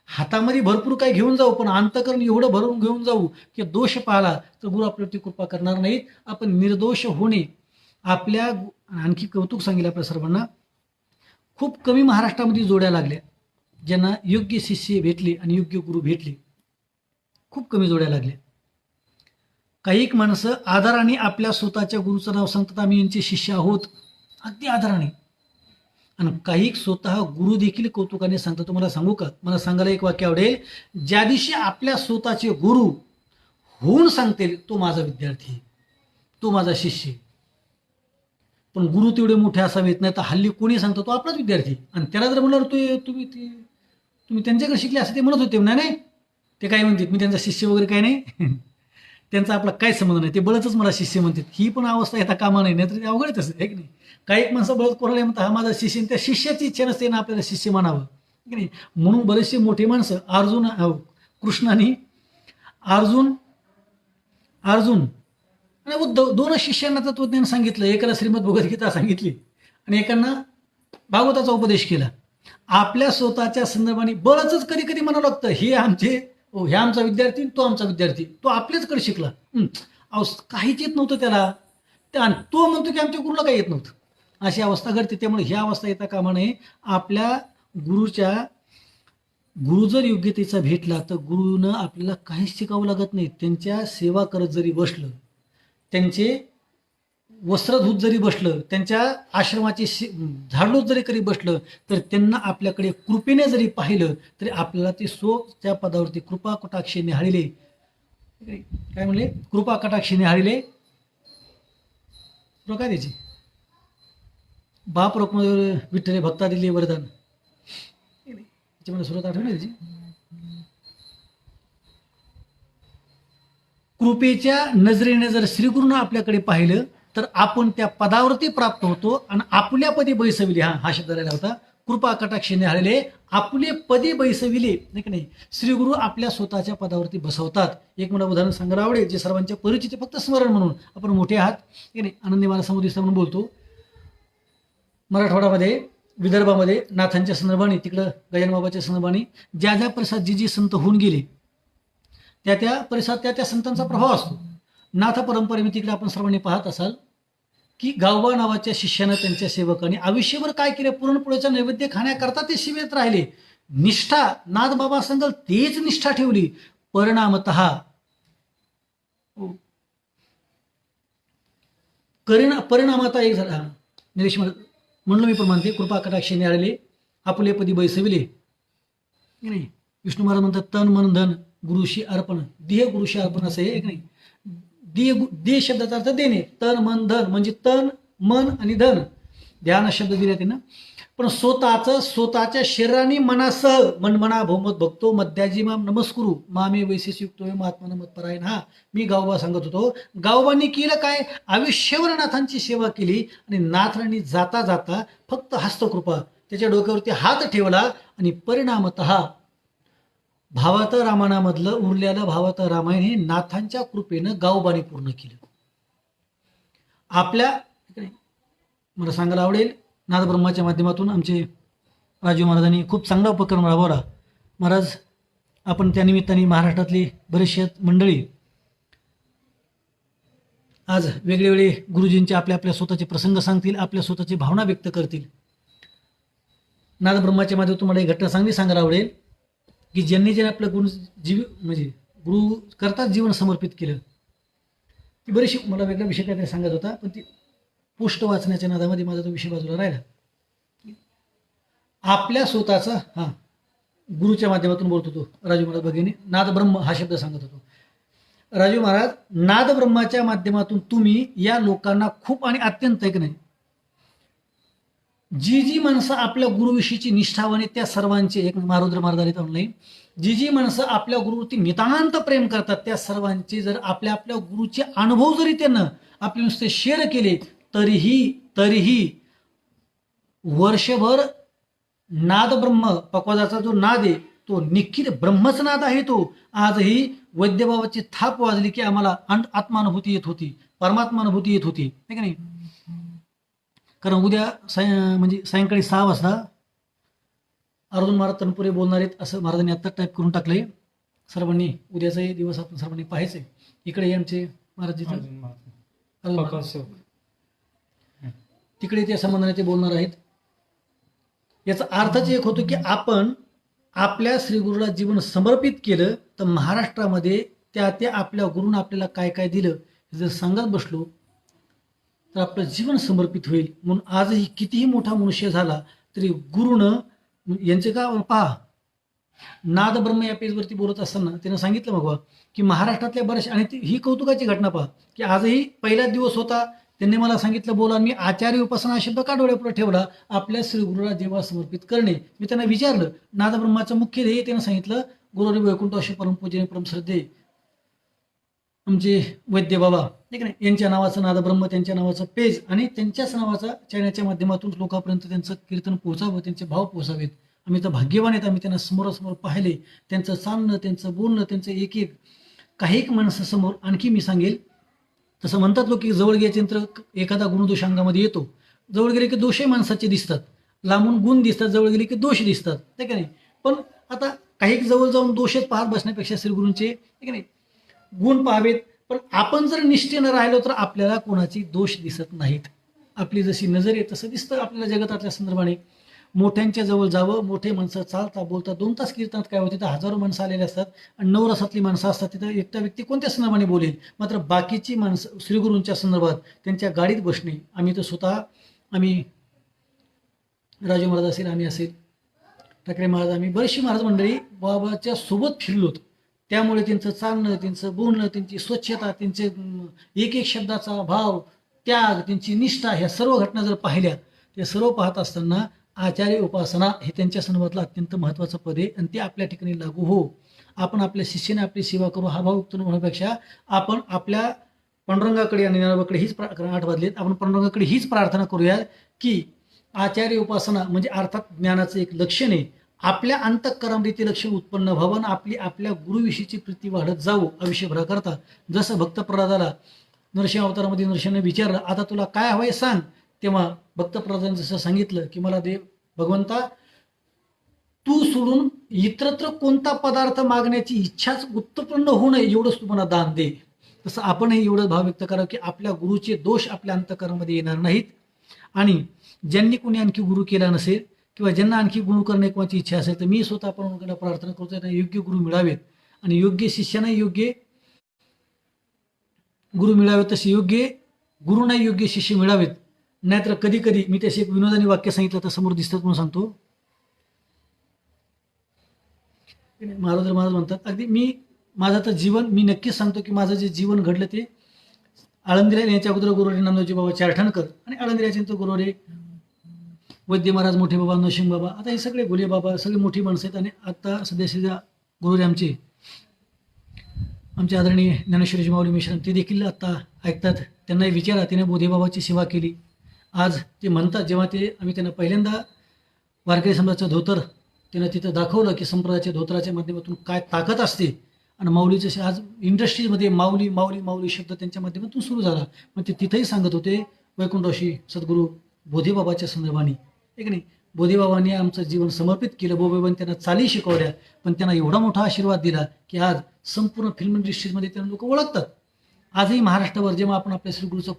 A: हातामध्ये भरपूर काही घेऊन जाऊ पण अंतःकरण एवढं भरून घेऊन जाऊ की दोष पाहिला तर गुरु आपल्यावरती कृपा करणार नाहीत. आपण निर्दोष होणे आपल्या, आणखी कौतुक सांगितलं आपल्या सर्वांना, खूप कमी महाराष्ट्रामध्ये जोड्या लागल्या ज्यांना योग्य शिष्य भेटले आणि योग्य गुरु भेटले. खूप कमी जोड्या लागल्या. काही माणसं आदराने आपल्या स्वतःच्या गुरुचं नाव सांगतात, आम्ही यांचे शिष्य आहोत, अगदी आदराने. आणि काही स्वतः गुरु देखील कौतुकाने सांगतात. तुम्हाला सांगू का? मला सांगायला एक वाक्य आवडेल. ज्या दिवशी आपल्या स्वतःचे गुरु होऊन सांगतील तो माझा विद्यार्थी, तो माझा शिष्य. पण गुरु तेवढे मोठे असावेत, नाही तर हल्ली कोणी सांगतो तो आपलाच विद्यार्थी. आणि त्याला जर म्हणलं तुम्ही त्यांच्याकडे शिकले असं ते म्हणत होते, नाही ते काय म्हणतात, मी त्यांचा शिष्य वगैरे काय नाही त्यांचा आपला काय संबंध नाही, ते बळच मला शिष्य म्हणतात. ही पण अवस्था येता कामा नाही, नाहीतर ते अवघडच असं आहे की नाही. काही माणसं बळच कोणाला म्हणतात हा माझा शिष्य, त्या शिष्याची इच्छा नसते ना आपल्याला शिष्य म्हणावं की नाही. म्हणून बरेचसे मोठे माणसं कृष्णाने अर्जुन आणि उद्धव दोनच शिष्यांना तत्वज्ञान सांगितलं. एकाला श्रीमद भगवद्गीता सांगितली आणि एकांना भागवताचा उपदेश केला. आपल्या स्वतःच्या संदर्भाने बळच कधी कधी म्हणावं लागतं, हे आमचा विद्यार्थी, तो आमचा विद्यार्थी, तो आपल्याचकडे शिकला. काहीच येत नव्हतं त्याला, तो म्हणतो की आमच्या गुरुला काही येत नव्हतं. अशी अवस्था घडते. त्यामुळे ही अवस्था येता कामा नये. आपल्या गुरु जर योग्यतेचा भेटला तर गुरुनं आपल्याला काहीच शिकावं लागत नाही. त्यांच्या सेवा करत जरी बसलं, त्यांचे वस्त्र धूत जरी बसलं, त्यांच्या आश्रमाची झाडलोट जरी करी बसलं, तर त्यांना आपल्याकडे कृपेने जरी पाहिलं तरी आपल्याला ते त्या पदावरती कृपा कटाक्षे निहाळले, काय म्हणले, कृपा कटाक्षे निहाळले काय द्यायची, बाप रोखमध्ये विठ्ठले भक्ता दिली वरदान. त्याच्यामध्ये सुरुवात आठवली त्याची. कृपेच्या नजरेने जर श्रीगुरूंना आपल्याकडे पाहिलं तर आपण त्या पदावरती प्राप्त होतो आणि आपल्या पदी बैसविले, हा शब्द राहिला होता. कृपा कटाक्षेने हरले आपले पदी बैसविले, नाही की नाही. श्रीगुरु आपल्या स्वतःच्या पदावरती बसवतात. एक मला उदाहरण सांगायला आवडेल जे सर्वांच्या परिचित, फक्त स्मरण म्हणून. आपण मोठे आहात की नाही, आनंदी मला समुदिस्त म्हणून बोलतो. मराठवाड्यामध्ये, विदर्भामध्ये नाथांच्या संदर्भाने, तिकडं गजानन बाबाच्या संदर्भाने ज्या ज्या परिसरात जी संत होऊन गेले त्या त्या परिसरात त्या संतांचा प्रभाव असतो. नाथ परंपरेमध्ये तिकडे आपण सर्वांनी पाहत असाल की गावबा नावाच्या शिष्यानं त्यांच्या सेवकांनी आयुष्यभर काय केले, पुरणपोळीचा नैवेद्य खाण्याकरता ते सेवेत राहिले. निष्ठा नाथबाबा सांगल तेच निष्ठा ठेवली. परिणामतः परिणामात एक झाला निरीक्ष म्हणलं मी पण म्हणते. कृपा कटाक्षेने आलेले आपले पदी बैसविले, नाही. विष्णू महाराज म्हणतात तन मन धन गुरुशी अर्पण, देह गुरुशी अर्पण असं आहे एक नाही. देह शब्दाचा अर्थ देणे. तन मन धन म्हणजे तन मन आणि धन, ध्यान शब्द दिले त्यांना. पण स्वतःच्या शरीराने मनासह मनमना भौमत भक्तो मध्याजी माम नमस्कुरू मामे वैशेष युक्तो महात्मा मत्परायण. हा मी गावबा सांगत होतो. गावबांनी केलं काय, आयुष्यभर नाथांची सेवा केली आणि नाथांनी जाता जाता फक्त हस्तकृपा त्याच्या डोक्यावरती हात ठेवला आणि परिणामतः भावात रामायणामधलं उरलेलं भावात रामायण हे नाथांच्या कृपेनं गावबाने पूर्ण केलं. आपल्या मला सांगायला आवडेल, नाथ ब्रह्माच्या माध्यमातून आमचे राजू महाराजांनी खूप चांगला उपक्रम राबवला. महाराज आपण त्या निमित्ताने महाराष्ट्रातली बरीचशी मंडळी आज वेगवेगळे गुरुजींचे आपल्या आपल्या स्वतःचे प्रसंग सांगतील, आपल्या स्वतःची भावना व्यक्त करतील. नाथ ब्रह्माच्या माध्यमातून मला एक घटना चांगली सांगायला आवडेल की ज्यांनी आपलं गुरु करताच जीवन समर्पित केलं. ती बरीचशी मला वेगळा विषय काहीतरी सांगत होता, पण ती पोस्ट वाचण्याच्या नादामध्ये माझा तो विषय बाजूला राहिला. आपल्या स्वतःचा गुरुच्या माध्यमातून बोलत होतो राजू महाराज भगिनी. नाद ब्रह्म हा शब्द सांगत होतो. राजू महाराज, नाद ब्रह्माच्या माध्यमातून तुम्ही या लोकांना खूप आणि अत्यंत एक नाही, जी माणसं आपल्या गुरुविषयीची निष्ठावाने त्या सर्वांचे एक मारुद्र महाराज ऑनलाईन, जी माणसं आपल्या गुरुवरती नितांत प्रेम करतात त्या सर्वांचे जर आपल्या गुरुचे अनुभव जरी त्यांना आपले नुसते शेअर केले तरीही वर्षभर नाद ब्रह्म पक्वादाचा जो नाद आहे तो निखिल ब्रह्मच नाद आहे. तो आजही वैद्यबाबाची थाप वाजली की आम्हाला आत्मानुभूती येत होती, परमात्मानुभूती येत होती, नाही का नाही. कारण उद्या सायंकाळी 6 वाजता अर्जुन महाराज तनपुरे बोलणार आहेत असं महाराजांनी आत्ता टाईप करून टाकलंय. सर्वांनी उद्याचाही दिवस आपण सर्वांनी पाहायचंय. इकडे आमचे महाराज तिकडे त्या संबंधाने ते बोलणार आहेत. याचा अर्थच एक होतो की आपण आपल्या श्रीगुरूला जीवन समर्पित केलं तर महाराष्ट्रामध्ये त्या आपल्या गुरुनं आपल्याला काय काय दिलं हे जर सांगत बसलो तर आपलं जीवन समर्पित होईल. म्हणून आजही कितीही मोठा मनुष्य झाला तरी गुरुनं यांचे का पहा, नाद ब्रह्म या पेजवरती बोलत असताना त्यानं सांगितलं मग की महाराष्ट्रातल्या बऱ्याचशा, आणि ही कौतुकाची घटना पहा की आजही पहिलाच दिवस होता, त्यांनी मला सांगितलं बोला, मी आचार्य उपासना शब्द का डोळ्यापुढे ठेवला, आपल्या श्रीगुरूला जेव्हा समर्पित करणे. मी त्यांना विचारलं नाद ब्रह्माचं मुख्य ध्येय, त्यानं सांगितलं गुरुरी वैकुंठ अशी परमपूजने परमश्रद्धे आमचे वैद्य बाबा ठीक नाही यांच्या नावाचं नाद ब्रह्म, त्यांच्या नावाचं पेज आणि त्यांच्याच नावाचा चॅनलच्या माध्यमातून लोकांपर्यंत त्यांचं कीर्तन पोहोचावं, त्यांचे भाव पोहोचावेत. आम्ही तर भाग्यवान आहेत, आम्ही त्यांना समोरासमोर पाहिले, त्यांचं चालणं, त्यांचं बोलणं, त्यांचं एक काही एक माणसासमोर. आणखी मी सांगेल तसं म्हणतात लोक की जवळ गेल्यानंतर एखादा गुणदोष अंगामध्ये येतो. जवळ गेले की दोषही माणसाचे दिसतात, लांबून गुण दिसतात, जवळ गेले की दोष दिसतात, ठीक आहे नाही. पण आता काही जवळ जाऊन दोषच पाहत बसण्यापेक्षा श्रीगुरूंचे ठीक आहे नाही गुण पाहावेत. पण आपण जर निष्ठेनं राहिलो तर आपल्याला कोणाची दोष दिसत नाहीत. आपली जशी नजर आहे तसं दिसतं आपल्याला जगतातल्या संदर्भाने. मोठ्यांच्या जवळ जावं, मोठे माणसं चालता बोलता 2 तास कीर्तनात काय होते तर हजारो माणसं आलेली असतात आणि 9 रसातली माणसं असतात. तिथं एकटा व्यक्ती कोणत्या संदर्भाने बोलेल, मात्र बाकीची माणसं श्रीगुरूंच्या संदर्भात त्यांच्या गाडीत बसणे. आम्ही तर स्वतः राजू महाराज असेल, आम्ही असेल, ठाकरे महाराज, आम्ही बरीचशी महाराज मंडळी बाबाच्या सोबत फिरलोत. त्यामुळे त्यांचं चालणं, त्यांचं बोलणं, त्यांची स्वच्छता, त्यांचे एक शब्दाचा भाव, त्याग, त्यांची निष्ठा, ह्या सर्व घटना जर पाहिल्या, ते सर्व पाहत असताना आचार्य उपासना हे त्यांच्या संदर्भातलं अत्यंत महत्त्वाचं पद आहे आणि ते आपल्या ठिकाणी लागू हो. आपण आपल्या शिष्याने आपली सेवा करू हा भाव व्यक्त होण्यापेक्षा आपण आपल्या पांडुरंगाकडे आणि ज्ञानोबाकडे हीच 8 वाजलेत, आपण पांडुरंगाकडे हीच प्रार्थना करूया की आचार्य उपासना म्हणजे अर्थात ज्ञानाचं एक लक्षण आहे. आपल्या अंतःकरणामध्ये ते लक्षण उत्पन्न व्हावं आणि आपली आपल्या गुरुविषयीची प्रीती वाढत जावो आयुष्यभराकरता. जसं भक्त प्रल्हादाला नरसिंह अवतारामध्ये नरसिंहाने विचारलं, आता तुला काय हवंय सांग. तेव्हा भक्त प्रल्हादाने जसं सांगितलं की मला देव भगवंता तू सोडून इतरत्र कोणता पदार्थ मागण्याची इच्छाच उत्पन्न होऊ नये एवढंच तू मला दान दे. तसं आपणही एवढं भाव व्यक्त करावं की आपल्या गुरुचे दोष आपल्या अंतःकरणामध्ये येणार नाहीत आणि ज्यांनी कोणी आणखी गुरु केला नसेल किंवा ज्यांना आणखी गुरु करणे कोणाची इच्छा असेल तर मी स्वतः आपण प्रार्थना करतो त्यांना योग्य गुरु मिळावेत आणि योग्य शिष्यांना योग्य गुरु मिळावेत, तसे योग्य गुरुंना योग्य शिष्य मिळावेत. नाहीतर कधी कधी मी त्याचे एक विनोदाने वाक्य सांगितलं तर समोर दिसतात म्हणून सांगतो. महाराज म्हणतात अगदी माझं तर जीवन मी नक्कीच सांगतो की माझं जे जीवन घडलं ते आळंदीला याच्या अगोदर गुरुवारी नामदेवजी बाबा चारठणकर आणि आळंदीला गुरुवारी वैद्य महाराज मोठे बाबा नरसिंह बाबा, आता हे सगळे गुले बाबा सगळे मोठी माणसं आहेत. आणि आता सध्या गुरुवारी आमचे आदरणीय ज्ञानेश्वरीजी माऊली मिश्रा ते देखील आता ऐकतात. त्यांनाही विचारा, त्याने बोधेबाबाची सेवा केली. आज ते म्हणतात जेव्हा आम्ही त्यांना पहिल्यांदा वारकरी समाजाचं धोतर त्यानं तिथं दाखवलं की संप्रदायाच्या धोतराच्या माध्यमातून काय ताकद असते आणि माऊलीचे आज इंडस्ट्रीजमध्ये माऊली माऊली माऊली शब्द त्यांच्या माध्यमातून सुरू झाला. मग ते तिथंही सांगत होते वैकुंठवासी सद्गुरू बोधेबाबाच्या संदर्भाने, एक नाही बोधेबाबांनी आमचं जीवन समर्पित केलं. बोधेबाबांनी त्यांना चाली शिकवल्या पण त्यांना एवढा मोठा आशीर्वाद दिला की आज संपूर्ण फिल्म इंडस्ट्रीजमध्ये त्यांना लोक ओळखतात. आजही महाराष्ट्रावर जेव्हा आपण आपल्या श्रीगुरूचं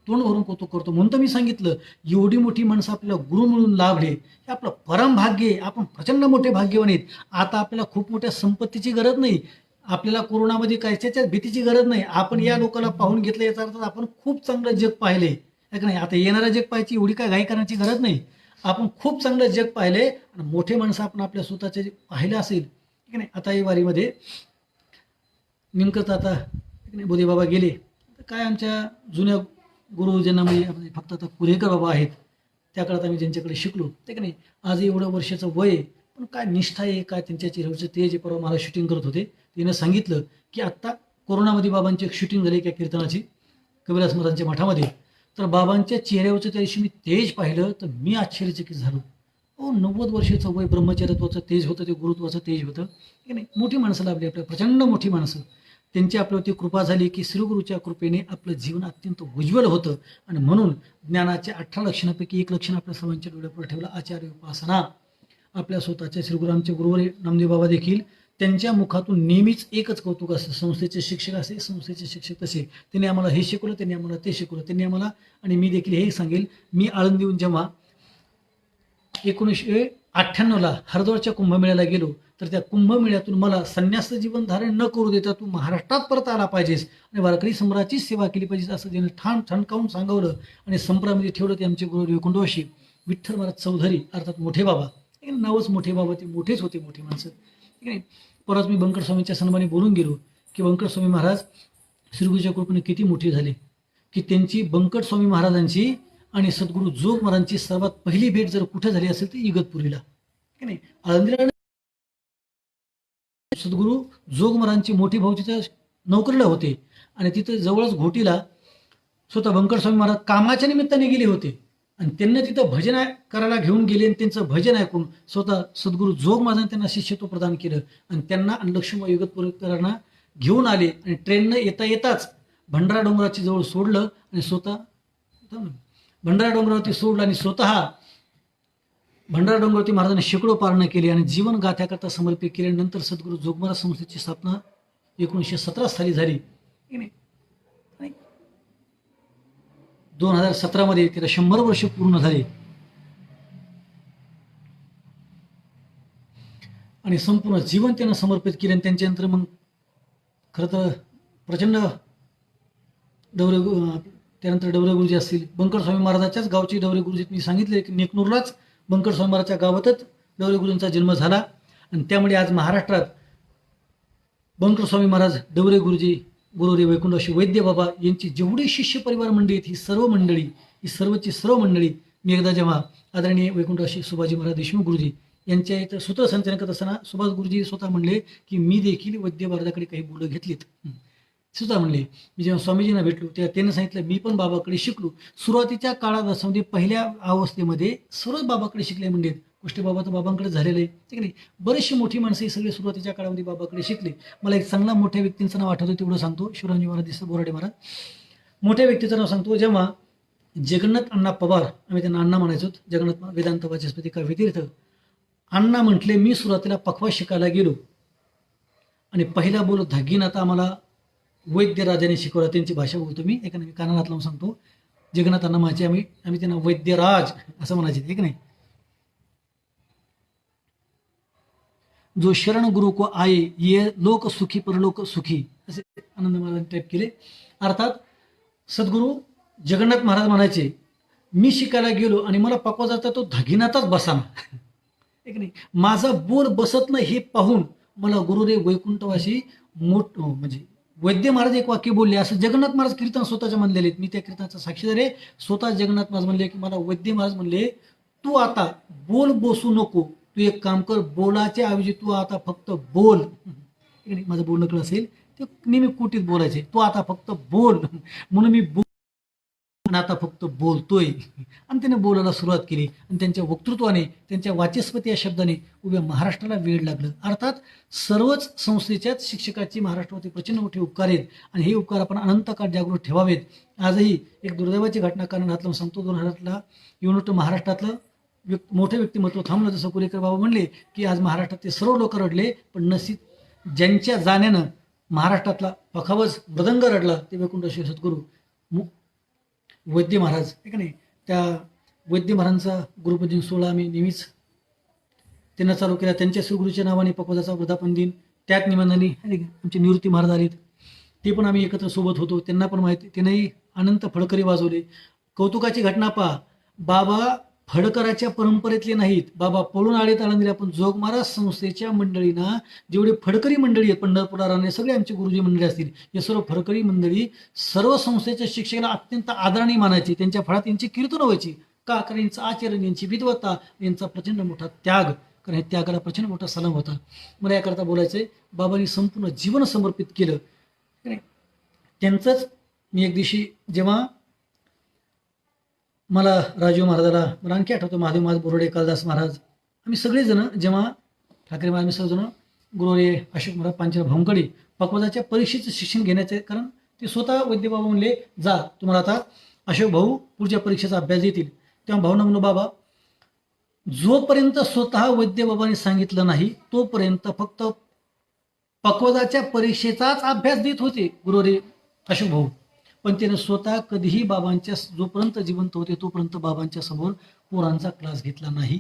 A: तोंड भरून कौतुक करतो म्हणून तर मी सांगितलं एवढी मोठी माणसं आपल्याला गुरु मिळून लाभले हे आपलं परम भाग्य आहे. आपण प्रचंड मोठे भाग्यवान आहेत. आता आपल्याला खूप मोठ्या संपत्तीची गरज नाही, आपल्याला कोरोनामध्ये कायच्याच्या भीतीची गरज नाही. आपण या लोकांना पाहून घेतलं याचा अर्थ आपण खूप चांगलं जग पाहिले आहे का नाही. आता येणारं जग पाहायची एवढी काय घाई करण्याची गरज नाही. आपण खूप चांगलं जग पाहिले आणि मोठे माणसं आपण आपल्या स्वतःचे पाहिलं असेल की नाही. आता या वारीमध्ये नेमकंच आता बोधेबाबा गेले तर काय आमच्या जुन्या गुरुजनांना म्हणजे फक्त आता कुरेकर बाबा आहेत त्या काळात आम्ही ज्यांच्याकडे शिकलो ते की नाही. आज एवढं वर्षाचं वय पण काय निष्ठा आहे, काय त्यांच्या चेहऱ्यावरचं ते जे परवा मला शूटिंग करत होते तिनं सांगितलं की आत्ता कोरोनामध्ये बाबांची एक शूटिंग झाली एका कीर्तनाची कबीरदास महाराजांच्या मठामध्ये. तर बाबांच्या चेहऱ्यावरचं त्या दिवशी मी तेज पाहिलं तर मी आश्चर्यचकित झालो. 90 वर्षाचं वय, ब्रह्मचर्यत्वाचं तेज होतं, ते गुरुत्वाचं तेज होतं की नाही. मोठी माणसं लाभली आपल्या, प्रचंड मोठी माणसं. त्यांची आपल्यावरती कृपा झाली की श्रीगुरूच्या कृपेने आपलं जीवन अत्यंत उज्ज्वल होतं. आणि म्हणून ज्ञानाच्या 18 लक्षणापैकी एक लक्षण आपल्या सर्वांच्या डोळ्यापुढे ठेवलं आचार्य उपासना. आपल्या स्वतःच्या श्रीगुरांचे गुरुवर नामदेव बाबा देखील त्यांच्या मुखातून नेहमीच एकच कौतुक असतं. संस्थेचे शिक्षक असे, संस्थेचे शिक्षक तसे, त्यांनी आम्हाला हे शिकवलं, त्यांनी आम्हाला ते शिकवलं, त्यांनी आम्हाला. आणि मी देखील हे सांगेल, मी आळंदीहून जेव्हा 1998ला हरिद्वारच्या कुंभमेळ्याला गेलो तर त्या कुंभमेळ्यातून मला संन्यास जीवन धारण न करू देता तू महाराष्ट्रात परत आला पाहिजेस आणि वारकरी संप्रदायाचीच सेवा केली पाहिजे असं त्याने ठणकावून सांगवलं. आणि संप्रदायामध्ये ठेवलं ते आमचे गुरु वैकुंठवासी विठ्ठल महाराज चौधरी अर्थात मोठे बाबा. नावच मोठे बाबा, ते मोठेच होते, मोठी माणसं ठीक आहे. परत मी बंकट स्वामींच्या सन्मानी बोलून गेलो की बंकट स्वामी महाराज श्रीगुरूच्या कृपेने किती मोठे झाले की त्यांची बंकट स्वामी महाराजांची आणि सद्गुरू जोग महाराजांची सर्वात पहिली भेट जर कुठे झाली असेल तर इगतपुरीला की नाही. आळंदीला सद्गुरू जोग महाराजांची मोठी भाऊ तिथं नोकरीला होते आणि तिथं जवळच घोटीला स्वतः बंकट स्वामी महाराज कामाच्या निमित्ताने गेले होते आणि त्यांना तिथं भजन करायला घेऊन गेले आणि त्यांचं भजन ऐकून स्वतः सद्गुरू जोग महाराजांनी त्यांना शिष्यत्व प्रदान केलं आणि त्यांना आणि लक्ष्मण इगतपुरीकरांना घेऊन आले आणि ट्रेननं येता येताच भंडारा डोंगराची जवळ सोडलं आणि स्वतः भंडारा डोंगरावरती सोडलं आणि स्वतः भंडारा डोंगरावरती महाराजांनी शेकडो पारणं केली आणि जीवन गाथ्याकरता समर्पित केल्यानंतर सद्गुरू जोग महाराज संस्थेची स्थापना 1917 साली झाली. 2017मध्ये तिला 100 वर्ष पूर्ण झाले आणि संपूर्ण जीवन त्यांना समर्पित केले. आणि त्यांच्यानंतर मग खरं तर प्रचंड त्यानंतर डवरे गुरुजी असतील, बंकट स्वामी महाराजाच्याच गावचे डवरे गुरुजी. मी सांगितले की नेकनूरलाच बंकट स्वामी महाराजच्या गावातच डवरे गुरुजींचा जन्म झाला आणि त्यामुळे आज महाराष्ट्रात बंकट स्वामी महाराज, डवरे गुरुजी, गुरुरी वैकुंठवासी वैद्य बाबा यांची जेवढी शिष्य परिवार मंडळी आहेत ही सर्व मंडळी, ही सर्वची सर्व मंडळी मी एकदा जेव्हा आदरणीय वैकुंठवासी सुभाजी महाराज देशमुख गुरुजी यांच्या इथं सूत्रसंचलन करत असताना सुभाष गुरुजी स्वतः म्हणले की मी देखील वैद्य महाराजाकडे काही मुलं घेतलीत. सुद्धा म्हणले. मी जेव्हा स्वामीजींना भेटलो तेव्हा त्यांनी सांगितलं मी पण बाबाकडे शिकलो. सुरुवातीच्या काळात असं म्हणजे पहिल्या अवस्थेमध्ये सर्वच बाबाकडे शिकले म्हणले. गोष्टी बाबा तर बाबांकडे झालेलं आहे ठीक नाही. बरेचशी मोठी माणसं ही सगळे सुरुवातीच्या काळामध्ये बाबाकडे शिकले. मला एक चांगला मोठ्या व्यक्तींचं नाव आठवतं तेवढं सांगतो. शिवरामजी महाराज बोराडे महाराज. मोठ्या व्यक्तीचं नाव सांगतो. जेव्हा जगन्नाथ अण्णा पवार आम्ही त्यांना अण्णा म्हणायचो जगन्नाथ वेदांत वाचस्पती कवी तीर्थ अण्णा म्हटले मी सुरुवातीला पखवाज शिकायला गेलो आणि पहिला बोल धागीनाथ आम्हाला वैद्य राजाने शिकवला. त्यांची भाषा बोलतो मी एक नाही कानात लावून सांगतो. जगन्नाथ अण्णा माझे आम्ही त्यांना वैद्यराज असं म्हणायचे एक नाही. जो शरण गुरु को आये ये लोक सुखी परलोक सुखी असे आनंद महाराजांनी टाईप केले. अर्थात सद्गुरू जगन्नाथ महाराज म्हणायचे मी शिकायला गेलो आणि मला पकवाजाचा तो धागीनाथच बसाना एक नाही. माझा बोल बसत नाही हे पाहून मला गुरुदेव वैकुंठवासी म्हणजे वैद्य महाराज एक वाक्य बोलले. असं जगन्नाथ महाराज कीर्तन स्वतःच्या म्हणलेले आहेत. मी त्या कीर्तनाचा साक्षीदार आहे. स्वतः जगन्नाथ महाराज म्हणले की मला वैद्य महाराज म्हणले तू आता बोल बसू नको तू एक काम कर बोलाच्या ऐवजी तू आता फक्त बोल. माझं बोलणं कळलं असेल ते नेहमी कुटीत बोलायचे. तू आता फक्त बोल म्हणून मी आता फक्त बोलतोय आणि त्याने बोलायला सुरुवात केली आणि त्यांच्या वक्तृत्वाने त्यांच्या वाचस्पती या शब्दाने उभ्या महाराष्ट्राला वेळ लागलं. अर्थात सर्वच संस्थेच्याच शिक्षकाची महाराष्ट्रावरती प्रचंड मोठे उपकार आहेत आणि हे उपकार आपण अनंत काळ जागृत ठेवावेत. आजही एक दुर्दैवाची घटना कारण हातला सांगतो 2000ला येऊन महाराष्ट्रातलं मोठे व्यक्तिमत्व थांबलं. जसं कुरेकर बाबा म्हणले की आज महाराष्ट्रातले सर्व लोक रडले पण नसीब ज्यांच्या जाण्यानं महाराष्ट्रातला पखावज मृदंग रडला ते वैकुंठ श्री सद्गुरू वैद्य महाराज आहे का नाही. त्या वैद्य महाराजांचा गुरुपूजन सोहळा आम्ही नेहमीच त्यांना चालू केला. त्यांच्या श्रीगुरूच्या नावाने पकवाजाचा वर्धापन दिन त्याच निमित्ताने आमचे निवृत्ती महाराज आलेत ते पण आम्ही एकत्र सोबत होतो. त्यांना पण माहिती त्यांनाही अनंत फडकरी वाजवले. कौतुकाची घटना पहा बाबा फडकराच्या परंपरेतले नाहीत. बाबा पळून आलेत आळंदीला पण जोग महाराज संस्थेच्या मंडळींना जेवढे फडकरी मंडळी आहेत पंढरपुरा राणे सगळे आमचे गुरुजी मंडळी असतील हे सर्व फडकरी मंडळी सर्व संस्थेच्या शिक्षकाला अत्यंत आदराने मानायची. त्यांच्या फळात यांची कीर्तन व्हायची का कारण यांचं आचरण यांची विद्वत्ता यांचा प्रचंड मोठा त्याग कारण हे त्यागाला प्रचंड मोठा सलाम होता. मला याकरता बोलायचंय बाबांनी संपूर्ण जीवन समर्पित केलं. त्यांचंच मी एक दिवशी जेव्हा मला राजीव महाराजाला मला आणखी आठवतो महादेव महाराज बोरोडे कालदास महाराज आम्ही सगळेजण जेव्हा ठाकरे महाराज सर्वजण गुरुवारी अशोक महाराज पांचाळ भाऊंकडे पकवाजाच्या परीक्षेचं शिक्षण घेण्याचे कारण ते स्वतः वैद्यबाबा म्हणले जा तुम्हाला आता अशोक भाऊ पुढच्या परीक्षेचा अभ्यास देतील. तेव्हा भाऊना म्हणलो बाबा जोपर्यंत स्वतः वैद्यबाबांनी सांगितलं नाही तोपर्यंत फक्त पकवाजाच्या परीक्षेचाच अभ्यास देत होते गुरुवारी अशोक भाऊ. पण त्याने स्वतः कधीही बाबांच्या जोपर्यंत जिवंत होते तोपर्यंत बाबांच्या समोर पोरांचा क्लास घेतला नाही.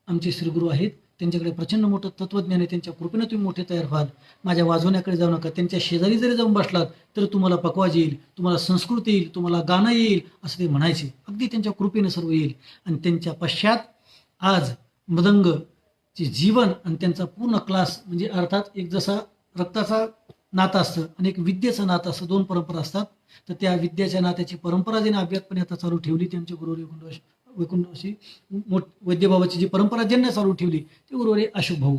A: आमचे श्रीगुरू आहेत त्यांच्याकडे प्रचंड मोठं तत्वज्ञान आहे. त्यांच्या कृपेने तुम्ही मोठे तयार व्हाल. माझ्या वाजवण्याकडे जाऊ नका. त्यांच्या शेजारी जरी जाऊन बसलात तर तुम्हाला पकवाज येईल तुम्हाला संस्कृत येईल तुम्हाला गाणं येईल असं ते म्हणायचे. अगदी त्यांच्या कृपेने सर्व येईल. आणि त्यांच्या पश्चात आज मृदंगचे जीवन आणि त्यांचा पूर्ण क्लास म्हणजे अर्थात एक जसा रक्ताचा नातं असतं आणि एक विद्येचं नातं असतं दोन परंपरा असतात. तर त्या विद्याच्या नात्याची परंपरा ज्याने अव्यातपणे आता चालू ठेवली त्यांचे गुरु वैकुंठवासी वैद्यबाबाची जी परंपरा ज्यांना चालू ठेवली ते गुरुवारी अशोक भाऊ.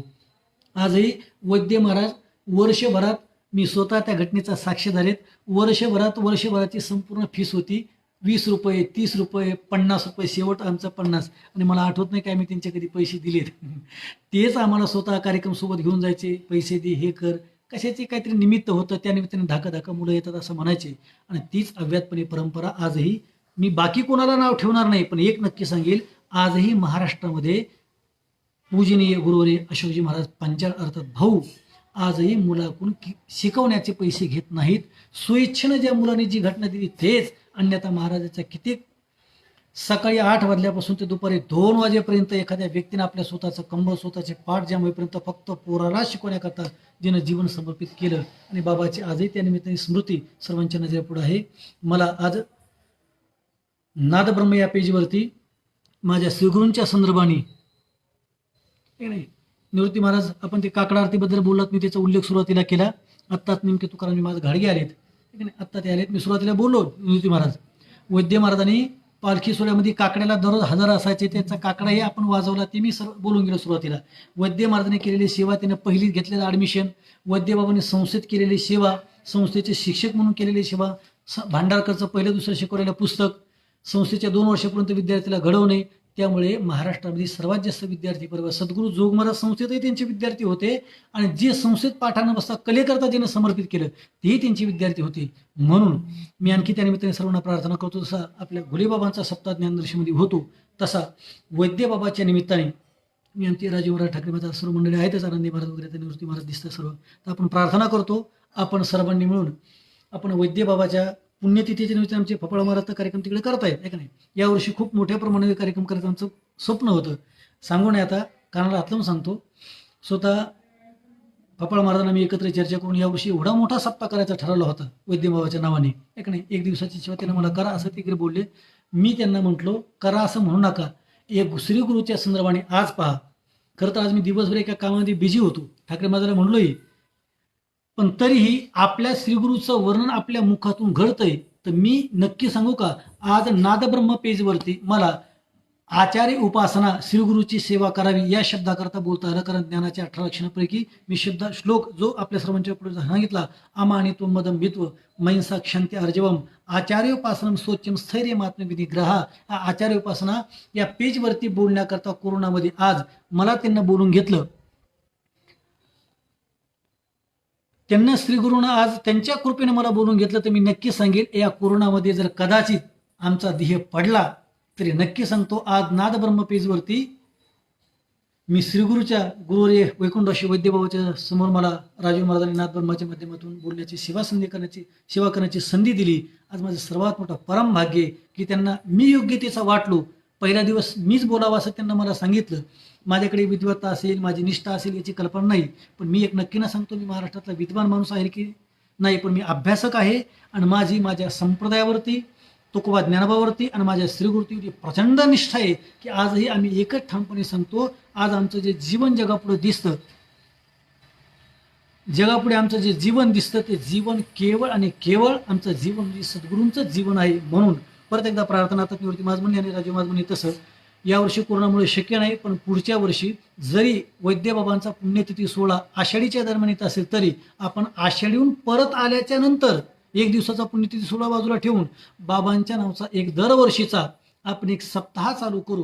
A: आजही वैद्य महाराज वर्षभरात मी स्वतः त्या घटनेचा साक्षीदार आहेत. वर्षभराची संपूर्ण फीस होती 20 रुपये 30 रुपये 50 रुपये शेवट आमचा 50 आणि मला आठवत नाही काय मी त्यांच्या कधी पैसे दिलेत. तेच आम्हाला स्वतः कार्यक्रम सोबत घेऊन जायचे पैसे दे हे कर कशाचे काहीतरी निमित्त होतं त्या निमित्ताने धाका मुलं येतात असं म्हणायचे. आणि तीच अव्यातपणे परंपरा आजही मी बाकी कोणाला नाव ठेवणार नाही पण एक नक्की सांगेल आजही महाराष्ट्रामध्ये पूजनीय गुरुवारी अशोकजी महाराज पांचाळ अर्थात भाऊ आजही मुलाकडून शिकवण्याचे पैसे घेत नाहीत. स्वेच्छेनं ज्या मुलांनी जी घटना दिली तेच अन्यथा महाराजाच्या कित्येक सकाळी 8 वाजल्यापासून ते दुपारी 2 वाजेपर्यंत एखाद्या व्यक्तीने आपल्या स्वतःचं कंबळ स्वतःचे पाठ जाम होईपर्यंत फक्त पोराला शिकवण्याकरता जिनं जीवन समर्पित केलं आणि बाबाची आजही त्या निमित्ताने स्मृती सर्वांच्या नजरेपुढे आहे. मला आज नादब्रह्म या पेजवरती माझ्या श्रीगुरूंच्या संदर्भाने नाही निवृत्ती महाराज आपण ते काकडा आरतीबद्दल बोललात मी त्याचा उल्लेख सुरुवातीला केला. आत्ताच नेमके तुकाराम माझे घाडगे आलेत आत्ता ते आलेत. मी सुरुवातीला बोललो निवृत्ती महाराज वैद्य महाराजांनी पालखी सोहळ्यामध्ये काकड्याला दररोज हजार असायचे, त्याचा काकडाही आपण वाजवला, ते मी बोलून गेलो सुरुवातीला. वैद्य महाराजांनी केलेली सेवा, त्यानं पहिली घेतलेलं ॲडमिशन, वैद्यबाबांनी संस्थेत केलेली सेवा, संस्थेचे शिक्षक म्हणून केलेली सेवा, भांडारकरचं पहिलं दुसरं शिकवलेलं पुस्तक, संस्थेच्या 2 वर्षापर्यंत विद्यार्थ्याला घडवणे. त्यामुळे महाराष्ट्रामध्ये सर्वात जास्त विद्यार्थी परवा सद्गुरू जोग महाराज संस्थेतही त्यांचे विद्यार्थी होते, आणि जे संस्थेत पाठानं बसता कलेकरता ज्यानं समर्पित केलं तेही त्यांचे विद्यार्थी होते. म्हणून मी आणखी त्यानिमित्ताने सर्वांना प्रार्थना करतो, जसा आपल्या घुलेबाबांचा सप्ताह ज्ञानदर्शनमध्ये होतो तसा वैद्यबाबाच्या निमित्ताने मी आमचे राजीव महाराज ठाकरे महाराज सर्व मंडळी आहेतच, आनंदी महाराज वगैरे निवृत्ती महाराज दिसतात सर्व. तर आपण प्रार्थना करतो, आपण सर्वांनी मिळून आपण वैद्यबाबाच्या पुण्यतिथीच्या निमित्ताने आमचे फफळ महाराजचा कार्यक्रम तिकडे करतायत, आहे का नाही. यावर्षी खूप मोठ्या प्रमाणात कार्यक्रम करायचं आमचं स्वप्न होतं. सांगू नये आता, कानाला हातलावून सांगतो, स्वतः फफळ महाराजांना मी एकत्र चर्चा करून यावर्षी एवढा मोठा सप्ताह करायचा ठरवला होता वैद्यबाबाच्या नावाने, आहे का नाही. 1 दिवसाची सेवा त्यांना मला करा असं तिकडे बोलले. मी त्यांना म्हटलो करा असं म्हणू नका, एक श्री गुरुच्या संदर्भाने आज पहा. खरं तर आज मी दिवसभर एका कामामध्ये बिझी होतो, ठाकरे महाराजांना म्हणलोही, पण तरीही आपल्या श्रीगुरूचं वर्णन आपल्या मुखातून घडतंय. तर मी नक्की सांगू का, आज नादब्रह्म पेजवरती मला आचार्य उपासना श्रीगुरूची सेवा करावी या शब्दाकरता बोलता आलं, कारण ज्ञानाच्या 18 लक्षणापैकी मी श्लोक जो आपल्या सर्वांच्या पुढे सांगितला, अमानित्व मदम भित्व महिंसा क्षंती अर्जवम आचार्य उपासनम सोच्यम स्थैर्य आत्मविधी ग्रहा. आचार्य उपासना या पेजवरती बोलण्याकरता कोरोनामध्ये आज मला त्यांना बोलून घेतलं. त्यांना श्रीगुरूनं आज त्यांच्या कृपेने मला बोलून घेतलं. तर मी नक्की सांगेल, या कोरोनामध्ये जर कदाचित आमचा ध्येय पडला तरी नक्की सांगतो, आज नादब्रह्म पेजवरती मी श्रीगुरूच्या गुरुवर्य वैकुंठवासी वैद्यबाबाच्या समोर मला राजीव महाराजांनी नादब्रह्माच्या माध्यमातून बोलण्याची सेवा करण्याची संधी दिली. आज माझं सर्वात मोठं परम भाग्य आहे की त्यांना मी योग्यतेचा वाटलो. पहिला दिवस मीच बोलावं असं त्यांना मला सांगितलं. माझ्याकडे विद्वत्ता असेल, माझी निष्ठा असेल याची कल्पना नाही, पण मी एक नक्की ना सांगतो, मी महाराष्ट्रातला विद्वान माणूस आहे की नाही, पण मी अभ्यासक आहे. आणि माझ्या संप्रदायावरती, तुकोबा ज्ञानोबावरती आणि माझ्या श्रीगुरूवरती प्रचंड निष्ठा आहे की आजही आम्ही एकच ठामपणे सांगतो, आज आमचं जे जीवन जगापुढे दिसतं, जगापुढे आमचं जे जीवन दिसतं ते जीवन केवळ आणि केवळ आमचं जीवन म्हणजे सद्गुरूंचं जीवन आहे. म्हणून परत एकदा प्रार्थना, आता निवृत्ती महाराज म्हणले आणि राजीव महाराज म्हणले तसं यावर्षी कोरोनामुळे शक्य नाही, पण पुढच्या वर्षी जरी वैद्यबाबांचा पुण्यतिथी सोहळा आषाढीच्या दरम्यान येत असेल तरी आपण आषाढीहून परत आल्याच्या नंतर 1 दिवसाचा पुण्यतिथी सोहळा बाजूला ठेवून बाबांच्या नावाचा एक दरवर्षीचा आपण एक सप्ताह चालू करू.